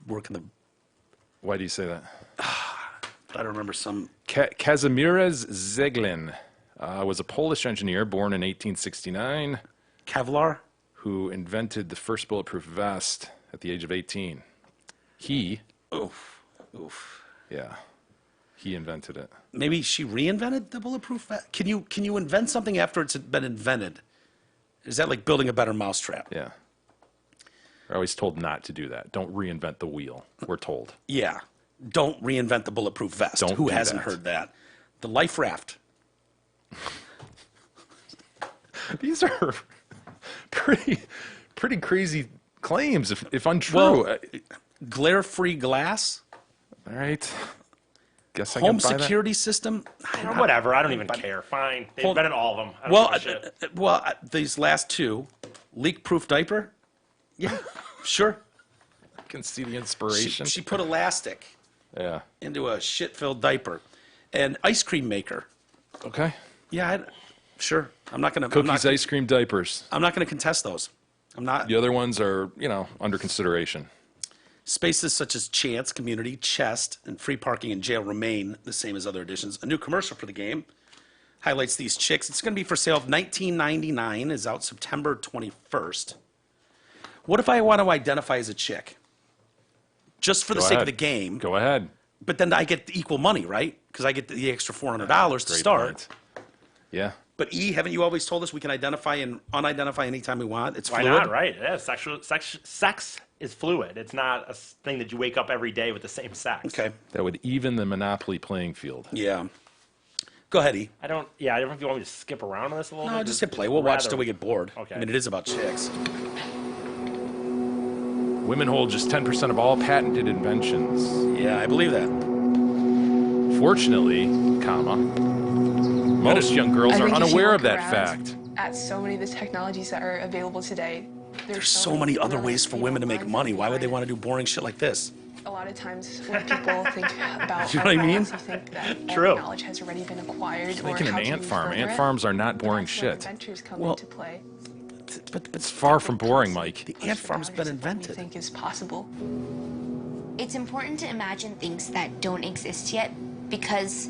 work in the. Why do you say that? I don't remember some. Kazimierz Zeglin was a Polish engineer born in 1869 Kevlar. who invented the first bulletproof vest at the age of 18. He, Oof. yeah, he invented it. Maybe she reinvented the bulletproof vest. Can you invent something after it's been invented? Is that like building a better mousetrap? Yeah. We're always told not to do that. Don't reinvent the wheel, we're told. Yeah. Don't reinvent the bulletproof vest. Don't Who do hasn't that. heard that? The life raft. These are pretty crazy claims, if untrue. Well, glare-free glass. All right. Guess I Home can buy security system. Or whatever. I don't even care. Fine. They've Hold- invented all of them. I don't Well, give a shit. these last two, leak-proof diaper. Yeah, sure. that. I can see the She, inspiration. she put elastic Yeah. into a shit-filled diaper, and ice cream maker. Okay. Yeah, sure. I'm not gonna. Cookies, ice cream, diapers. I'm not gonna contest those. I'm not. The other ones are, under consideration. Spaces such as Chance, Community, Chest, and free parking in jail remain the same as other additions. A new commercial for the game highlights these chicks. It's going to be for sale of $19.99. Is out September 21st. What if I want to identify as a chick? Just for the Go sake ahead. of the game, Go ahead. but then I get equal money, right? Because I get the extra $400 to Great start. point. Yeah. But haven't you always told us we can identify and unidentify anytime we want? It's Why fluid. not, right? Yeah, sex is fluid. It's not a thing that you wake up every day with the same sex. Okay. That would even the Monopoly playing field. Yeah. Go ahead, E. I don't know if you want me to skip around on this a little bit. No, just hit play. We'll watch rather- till we get bored. Okay. I mean, it is about chicks. Women hold just 10% of all patented inventions. Yeah, I believe that. Fortunately, most young girls I are think if you unaware look of that around fact. At so many of the technologies that are available today, There's so many other ways for women to make money. Why would they want to do boring shit like this? A lot of times when people think about You know what I mean? they think that all True. the knowledge has already been acquired or Making how an to ant move farm. further Ant it. farms are not boring That's where shit. inventors come Well, into play. But It's far from boring, Mike. the ant farm's been Boundaries of what we invented. think is possible. It's important to imagine things that don't exist yet because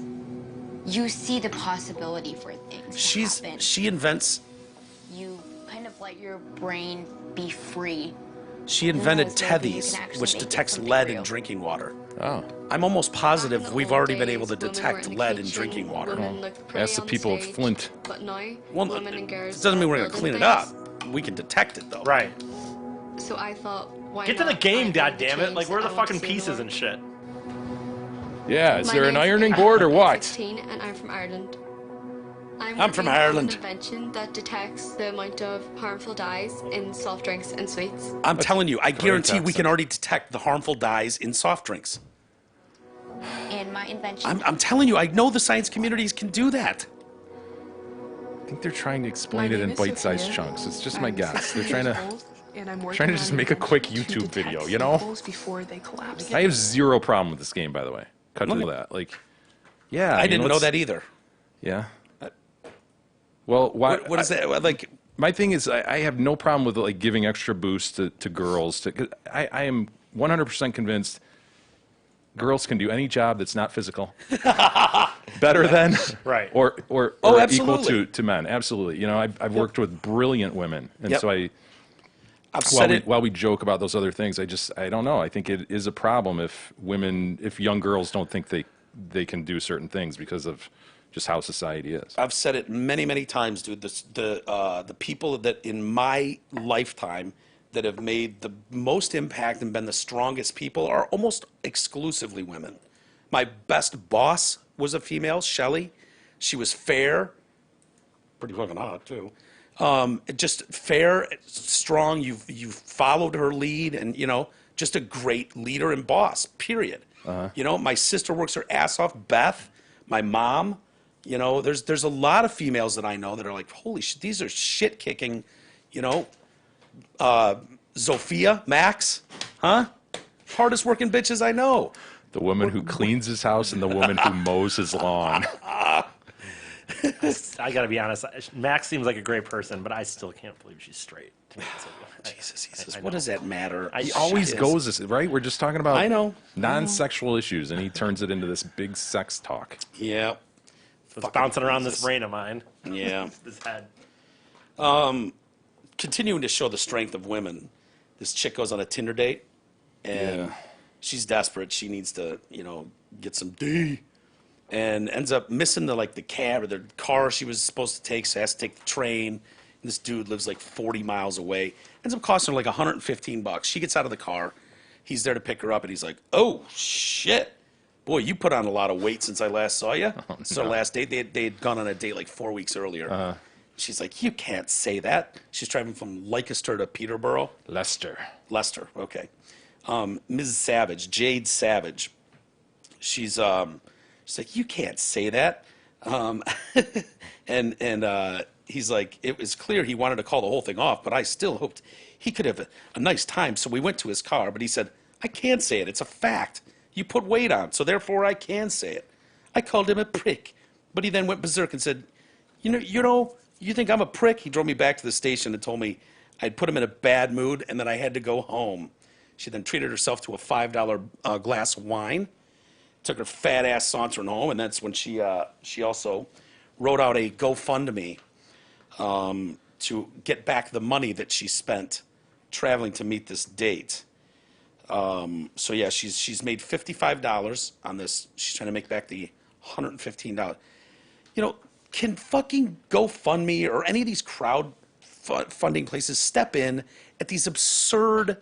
you see the possibility for things to happen. She invents. You kind of let your brain be free. She invented knows, maybe you Tethys, can actually which make it detects something lead real. in drinking water. Oh. I'm almost Back in positive the we've old already been days, able to women were detect in the lead in kitchen, drinking water. women looked pretty That's the on people of stage, Flint. But now, Well, women and girls it doesn't mean we're are going to clean it building up. We can detect it, though. Right. things. So I thought, why Get to the not? game, I made the goddammit! change Like, where are that the I want fucking to see in the pieces world. and shit? Yeah, is My there an name's ironing Emma. board or I'm what? 16 and I'm from Ireland. I'm from working on Ireland. an invention that detects the amount of harmful dyes in soft drinks and sweets. I'm telling you, I guarantee we accent. can already detect the harmful dyes in soft drinks. And my invention. I'm telling you, I know the science communities can do that. I think they're trying to explain My it name in is bite-sized Sophia. chunks. It's just my I'm guess. 16 They're trying years to. old, and I'm trying to working just on make a an quick invention to YouTube detect video, you know? sinkholes before they collapse. I have zero problem with this game, by the way. Cut to that. Like, yeah. I didn't know let's- that either. Yeah. Well, why? What is that? Like, My thing is, I have no problem with like giving extra boost to girls. 'Cause I am 100% convinced girls can do any job that's not physical better than Right. or Oh, equal absolutely. to men. Absolutely. You know, I've worked with brilliant women, and Yep. so I've while said we, it. while we joke about those other things, I don't know. I think it is a problem if young girls don't think they can do certain things because of just how society is. I've said it many, many times, dude. The people that in my lifetime that have made the most impact and been the strongest people are almost exclusively women. My best boss was a female, Shelley. She was fair, pretty fucking hot too. Just fair, strong. You followed her lead, and just a great leader and boss. Period. My sister works her ass off. Beth, my mom. There's a lot of females that I know that are like, holy shit, these are shit kicking, Zofia, Max, huh? Hardest working bitches I know. The woman who cleans his house and the woman who mows his lawn. I gotta be honest. Max seems like a great person, but I still can't believe she's straight. To me, Jesus. What does that matter? He always goes this, right? We're just talking about I know. non-sexual issues, and he turns it into this big sex talk. Yeah. It's bouncing around this brain of mine. Yeah. This head. Continuing to show the strength of women. This chick goes on a Tinder date, and she's desperate. She needs to, get some D, and ends up missing the cab or the car she was supposed to take. So has to take the train. And this dude lives 40 miles away. Ends up costing her $115. She gets out of the car. He's there to pick her up, and he's like, "Oh shit, boy, you put on a lot of weight since I last saw you." So last date, they had gone on a date 4 weeks earlier. She's like, "You can't say that." She's driving from Leicester to Peterborough. Lester, okay. Mrs. Savage, Jade Savage. She's like, "You can't say that." And he's like, it was clear he wanted to call the whole thing off, but I still hoped he could have a nice time. So we went to his car, but he said, "I can't say it. It's a fact. You put weight on, so therefore I can say it." I called him a prick, but he then went berserk and said, you think I'm a prick?" He drove me back to the station and told me I'd put him in a bad mood and that I had to go home. She then treated herself to a $5 glass of wine, took her fat ass sauntering home, and that's when she also wrote out a GoFundMe to get back the money that she spent traveling to meet this date. So yeah, she's made $55 on this. She's trying to make back the $115. Can fucking GoFundMe or any of these crowd funding places step in at these absurd,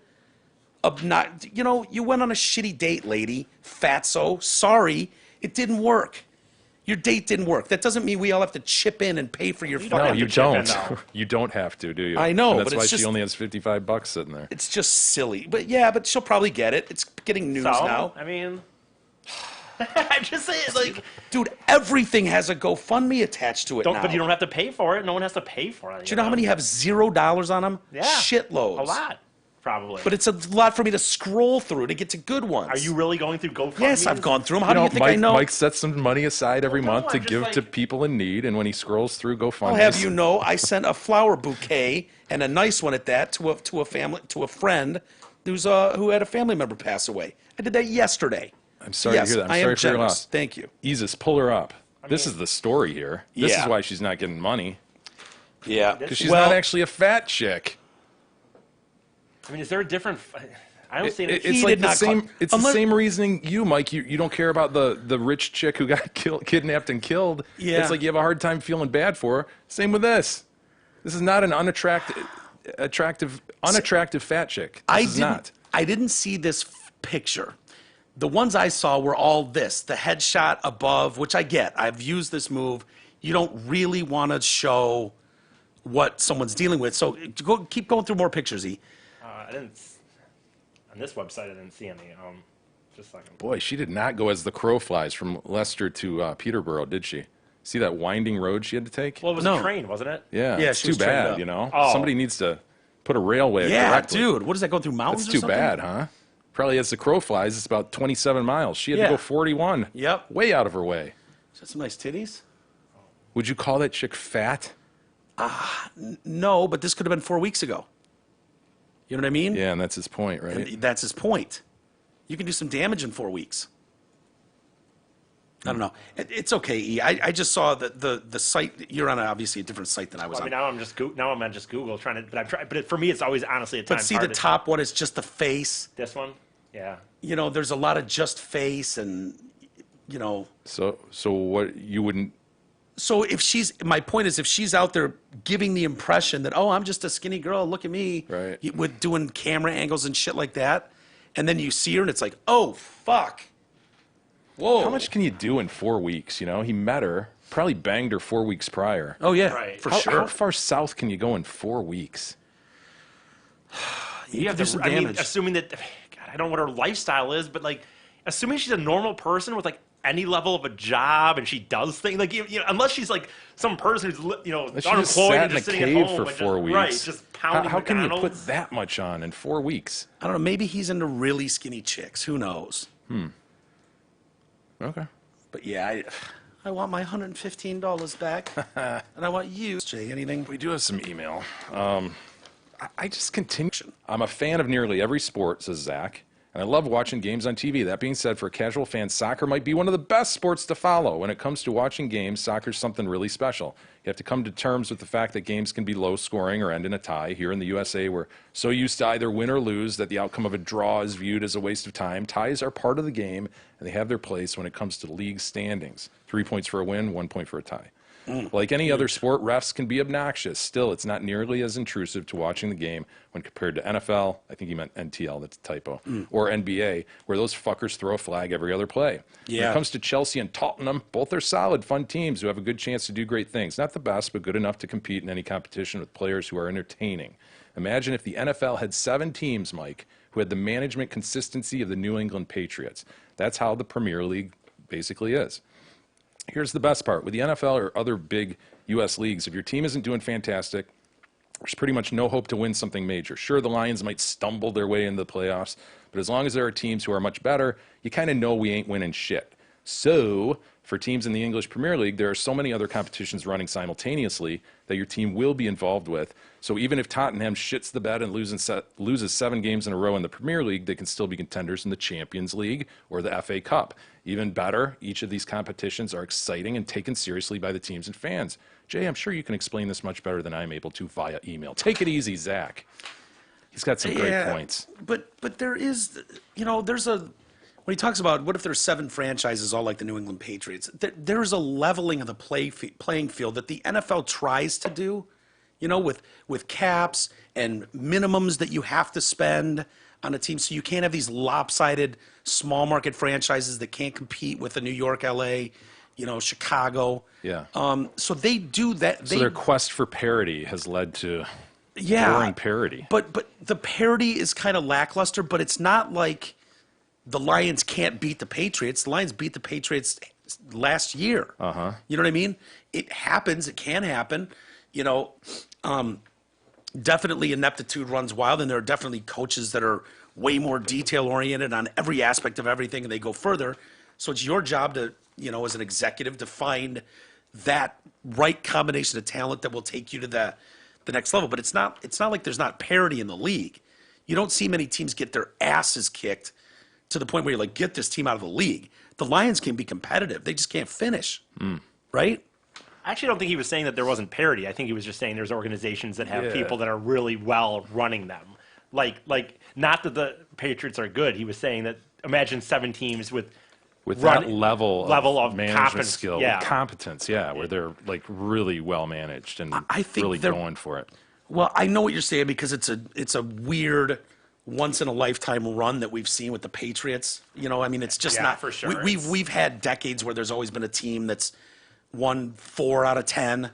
you went on a shitty date, lady, fatso. Sorry, it didn't work. Your date didn't work. That doesn't mean we all have to chip in and pay for your fucking. No, you don't. You don't have to, do you? I know, And that's but why it's she just- only has $55 sitting there. It's just silly. But she'll probably get it. It's getting news now. I mean, I'm just saying, Dude, everything has a GoFundMe attached to it now. but you don't have to pay for it. No one has to pay for it. Do you know how many have $0 on them? Yeah, Shitloads. A lot, probably. But it's a lot for me to scroll through to get to good ones. Are you really going through GoFundMe? Yes, I've gone through them. How do you think I know? Mike sets some money aside every month to I'm just give to people in need, and when he scrolls through GoFundMe, I'll have you know, I sent a flower bouquet and a nice one at that to a friend who had a family member pass away. I did that yesterday. I'm sorry to hear that. I'm I am sorry for your generous. loss. Thank you. Isis, pull her up. This is the story here. This Yeah. is why she's not getting money, Yeah, because she's not actually a fat chick. I mean, is there a different? I don't see. It's He like did the not same. call- It's the same reasoning you, Mike. You don't care about the rich chick who got kidnapped and killed. Yeah. It's like you have a hard time feeling bad for her. Same with this. This is not an unattractive fat chick. This is not. I didn't see this picture. The ones I saw were all this: the headshot above, which I get. I've used this move. You don't really want to show what someone's dealing with, so keep going through more pictures. I didn't. On this website, I didn't see any. Just a second. Boy, she did not go as the crow flies from Leicester to Peterborough, did she? See that winding road she had to take? Well, it was a train, wasn't it? Yeah, Yeah, it's she too was trained bad, up. you know? Oh. Somebody needs to put a railway Yeah, correctly. dude, what does that go through mountains? That's or too something? bad, huh? Probably as the crow flies, it's about 27 miles. She had Yeah. to go 41. Yep. Way out of her way. Is that some nice titties? Would you call that chick fat? No, but this could have been 4 weeks ago. You know what I mean? Yeah, and that's his point, right? And that's his point. You can do some damage in 4 weeks. I don't know. It's okay, E. I just saw the site. You're on obviously a different site than I was I mean, on. now I'm on just Google trying to. But I'm trying. But for me, it's always honestly at times. But see, the hard to- top one is just the face. This one, yeah. There's a lot of just face and, So what you wouldn't... So my point is, if she's out there giving the impression that, oh, I'm just a skinny girl, look at me, Right. with doing camera angles and shit like that, and then you see her and it's like, oh, fuck. Whoa. How much can you do in 4 weeks, you know? He met her, probably banged her 4 weeks prior. Oh, yeah, Right. for How sure. far south can you go in 4 weeks? You have to to do some I mean, damage. assuming that, God, I don't know what her lifestyle is, but assuming she's a normal person with any level of a job and she does things like unless she's like some person who's She just unemployed sat and in a just sitting at cave home for and 4 just, weeks. right, just pounding How can you McDonald's. put that much on in 4 weeks? I don't know. Maybe he's into really skinny chicks. Who knows? Okay. But yeah, I want my $115 back, and I want you, Jay. Anything? We do have some email. I just continue. I'm a fan of nearly every sport, says Zach, and I love watching games on TV. That being said, for a casual fan, soccer might be one of the best sports to follow. When it comes to watching games, soccer's something really special. You have to come to terms with the fact that games can be low scoring or end in a tie. Here in the USA, we're so used to either win or lose that the outcome of a draw is viewed as a waste of time. Ties are part of the game, and they have their place when it comes to league standings. 3 points for a win, 1 point for a tie. Like any other sport, refs can be obnoxious. Still, it's not nearly as intrusive to watching the game when compared to NFL, I think he meant NTL, that's a typo, or NBA, where those fuckers throw a flag every other play. When it comes to Chelsea and Tottenham, both are solid, fun teams who have a good chance to do great things. Not the best, but good enough to compete in any competition with players who are entertaining. Imagine if the NFL had 7 teams, Mike, who had the management consistency of the New England Patriots. That's how the Premier League basically is. Here's the best part. With the NFL or other big U.S. leagues, if your team isn't doing fantastic, there's pretty much no hope to win something major. Sure, the Lions might stumble their way into the playoffs, but as long as there are teams who are much better, you kind of know we ain't winning shit. So, for teams in the English Premier League, there are so many other competitions running simultaneously that your team will be involved with. So even if Tottenham shits the bed and loses 7 games in a row in the Premier League, they can still be contenders in the Champions League or the FA Cup. Even better, each of these competitions are exciting and taken seriously by the teams and fans. Jay, I'm sure you can explain this much better than I'm able to via email. Take it easy, Zach. He's got some great points. But there is, there's a, when he talks about what if there's 7 franchises all like the New England Patriots, there's a leveling of the playing field that the NFL tries to do, with caps and minimums that you have to spend on a team. So you can't have these lopsided small market franchises that can't compete with the New York, LA, Chicago. Yeah. So they do that. So their quest for parity has led to yeah, boring parity. But the parity is kind of lackluster, but it's not like the Lions can't beat the Patriots. The Lions beat the Patriots last year. Uh-huh. You know what I mean? It happens. It can happen. Definitely ineptitude runs wild, and there are definitely coaches that are way more detail-oriented on every aspect of everything, and they go further. So it's your job to, as an executive, to find that right combination of talent that will take you to the next level. But it's not like there's not parity in the league. You don't see many teams get their asses kicked to the point where you're like, get this team out of the league. The Lions can be competitive. They just can't finish, right? I actually don't think he was saying that there wasn't parity. I think he was just saying there's organizations that have people that are really well running them. Like not that the Patriots are good. He was saying that imagine 7 teams with that level of management skill, competence, where they're like really well managed and I think really going for it. Well, I know what you're saying because it's a weird once in a lifetime run that we've seen with the Patriots. It's just not for sure. We've had decades where there's always been a team that's won 4 out of 10,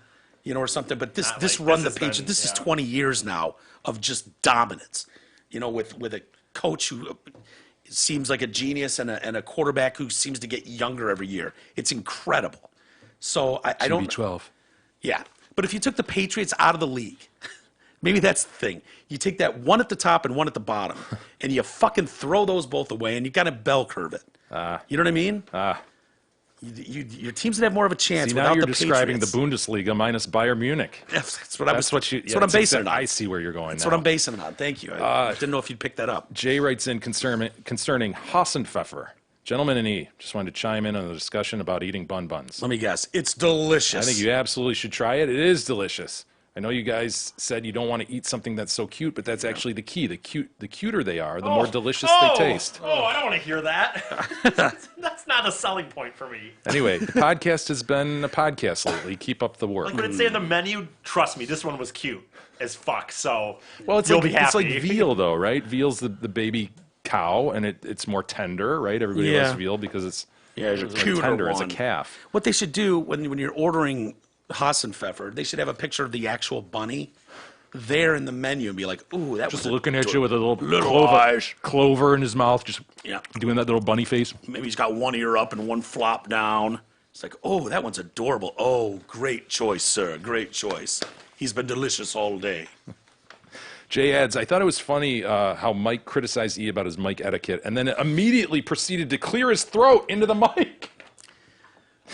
or something. But this run the Patriots, this is 20 years now of just dominance. With a coach who seems like a genius and a quarterback who seems to get younger every year. It's incredible. So I don't. TB12. Yeah, but if you took the Patriots out of the league, maybe that's the thing. You take that one at the top and one at the bottom, and you fucking throw those both away, and you got to bell curve it. You know what I mean? Your teams that have more of a chance. See, without now you're the describing Patriots. the Bundesliga minus Bayern Munich. That's what I'm basing it on. I see where you're going. That's what I'm basing it on. Thank you. I didn't know if you'd pick that up. Jay writes in concerning Hassenpfeffer. Gentlemen and E, just wanted to chime in on the discussion about eating buns. Let me guess. It's delicious. I think you absolutely should try it. It is delicious. I know you guys said you don't want to eat something that's so cute, but that's actually the key. The cuter they are, the more delicious they taste. Oh, I don't want to hear that. That's not a selling point for me. Anyway, the podcast has been a podcast lately. Keep up the work. Like when it say on the menu, trust me, this one was cute as fuck. So it's you'll like be happy. it's like veal though, right? Veal's the baby cow, and it's more tender, right? Everybody loves veal because it's cuter tender as a one. calf. What they should do when you're ordering Hassenpfeffer, they should have a picture of the actual bunny, there in the menu and be like, ooh, that Just was looking at you with a little little eyes. clover in his mouth, just Yeah. doing that little bunny face. Maybe he's got one ear up and one flop down. It's like, oh, that one's adorable. Oh, great choice, sir. Great choice. He's been delicious all day. Jay adds, I thought it was funny how Mike criticized E about his mic etiquette and then immediately proceeded to clear his throat into the mic.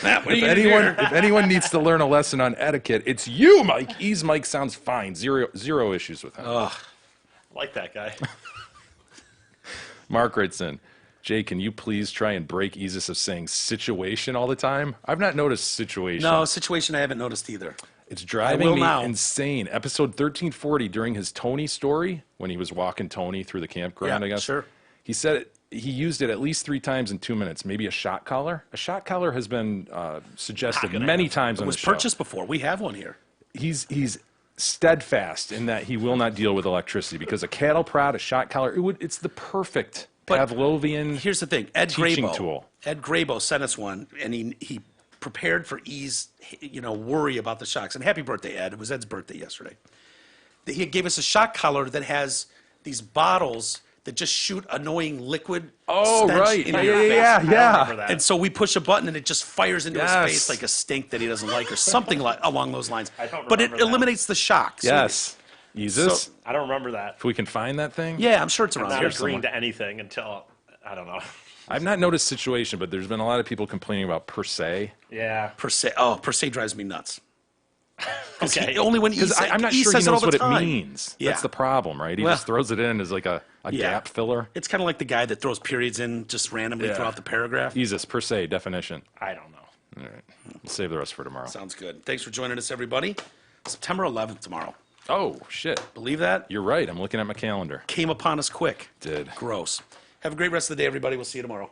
Matt, what are If you gonna do? anyone, if anyone needs to learn a lesson on etiquette, it's you, Mike. E's mic sounds fine. Zero issues with him. Like that guy. Mark writes in, Jay, can you please try and break Easus of saying situation all the time? I've not noticed situation. No, situation I haven't noticed either. It's driving will me now. insane. Episode 1340, during his Tony story, when he was walking Tony through the campground, Yeah, I guess. sure. He said he used it at least 3 times in 2 minutes. Maybe a shot collar. A shot collar has been suggested many times It on was the show. purchased before. We have one here. He's steadfast in that he will not deal with electricity because a cattle prod, a shot collar, it's the perfect But Pavlovian. Here's the thing. Ed teaching Grabo, tool. Ed Grabo sent us one, and he prepared for E's, worry about the shocks. And happy birthday, Ed. It was Ed's birthday yesterday. He gave us a shock collar that has these bottles that just shoot annoying liquid Oh, stench right. into Yeah, your face. yeah, Remember that. And so we push a button and it just fires into his Yes. face like a stink that he doesn't like or something like along those lines. I don't But it remember that. eliminates the shock. So- Yes. Easus. So- I don't remember that. If we can find that thing. yeah, I'm sure it's I'm around not here agreeing somewhere. to anything until, I don't know. I've not noticed situation, but there's been a lot of people complaining about per se. Yeah. Per se drives me nuts. Okay. Only when Because I'm not sure he says it all knows the what time. it means. Yeah. That's the problem, right? He Well- just throws it in as like a Yeah. gap filler. It's kind of like the guy that throws periods in just randomly Yeah. throughout the paragraph. Easus, per se, definition. I don't know. All right. We'll save the rest for tomorrow. Sounds good. Thanks for joining us, everybody. September 11th tomorrow. Oh, shit. Believe that? You're right. I'm looking at my calendar. Came upon us quick. Did. Gross. Have a great rest of the day, everybody. We'll see you tomorrow.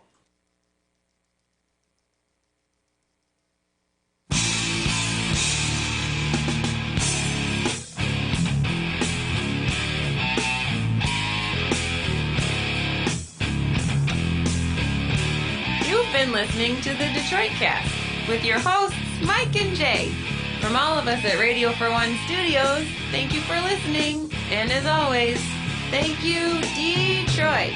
You've been listening to the Detroit Cast with your hosts, Mike and Jay. From all of us at Radio for One Studios, thank you for listening. And as always, thank you, Detroit.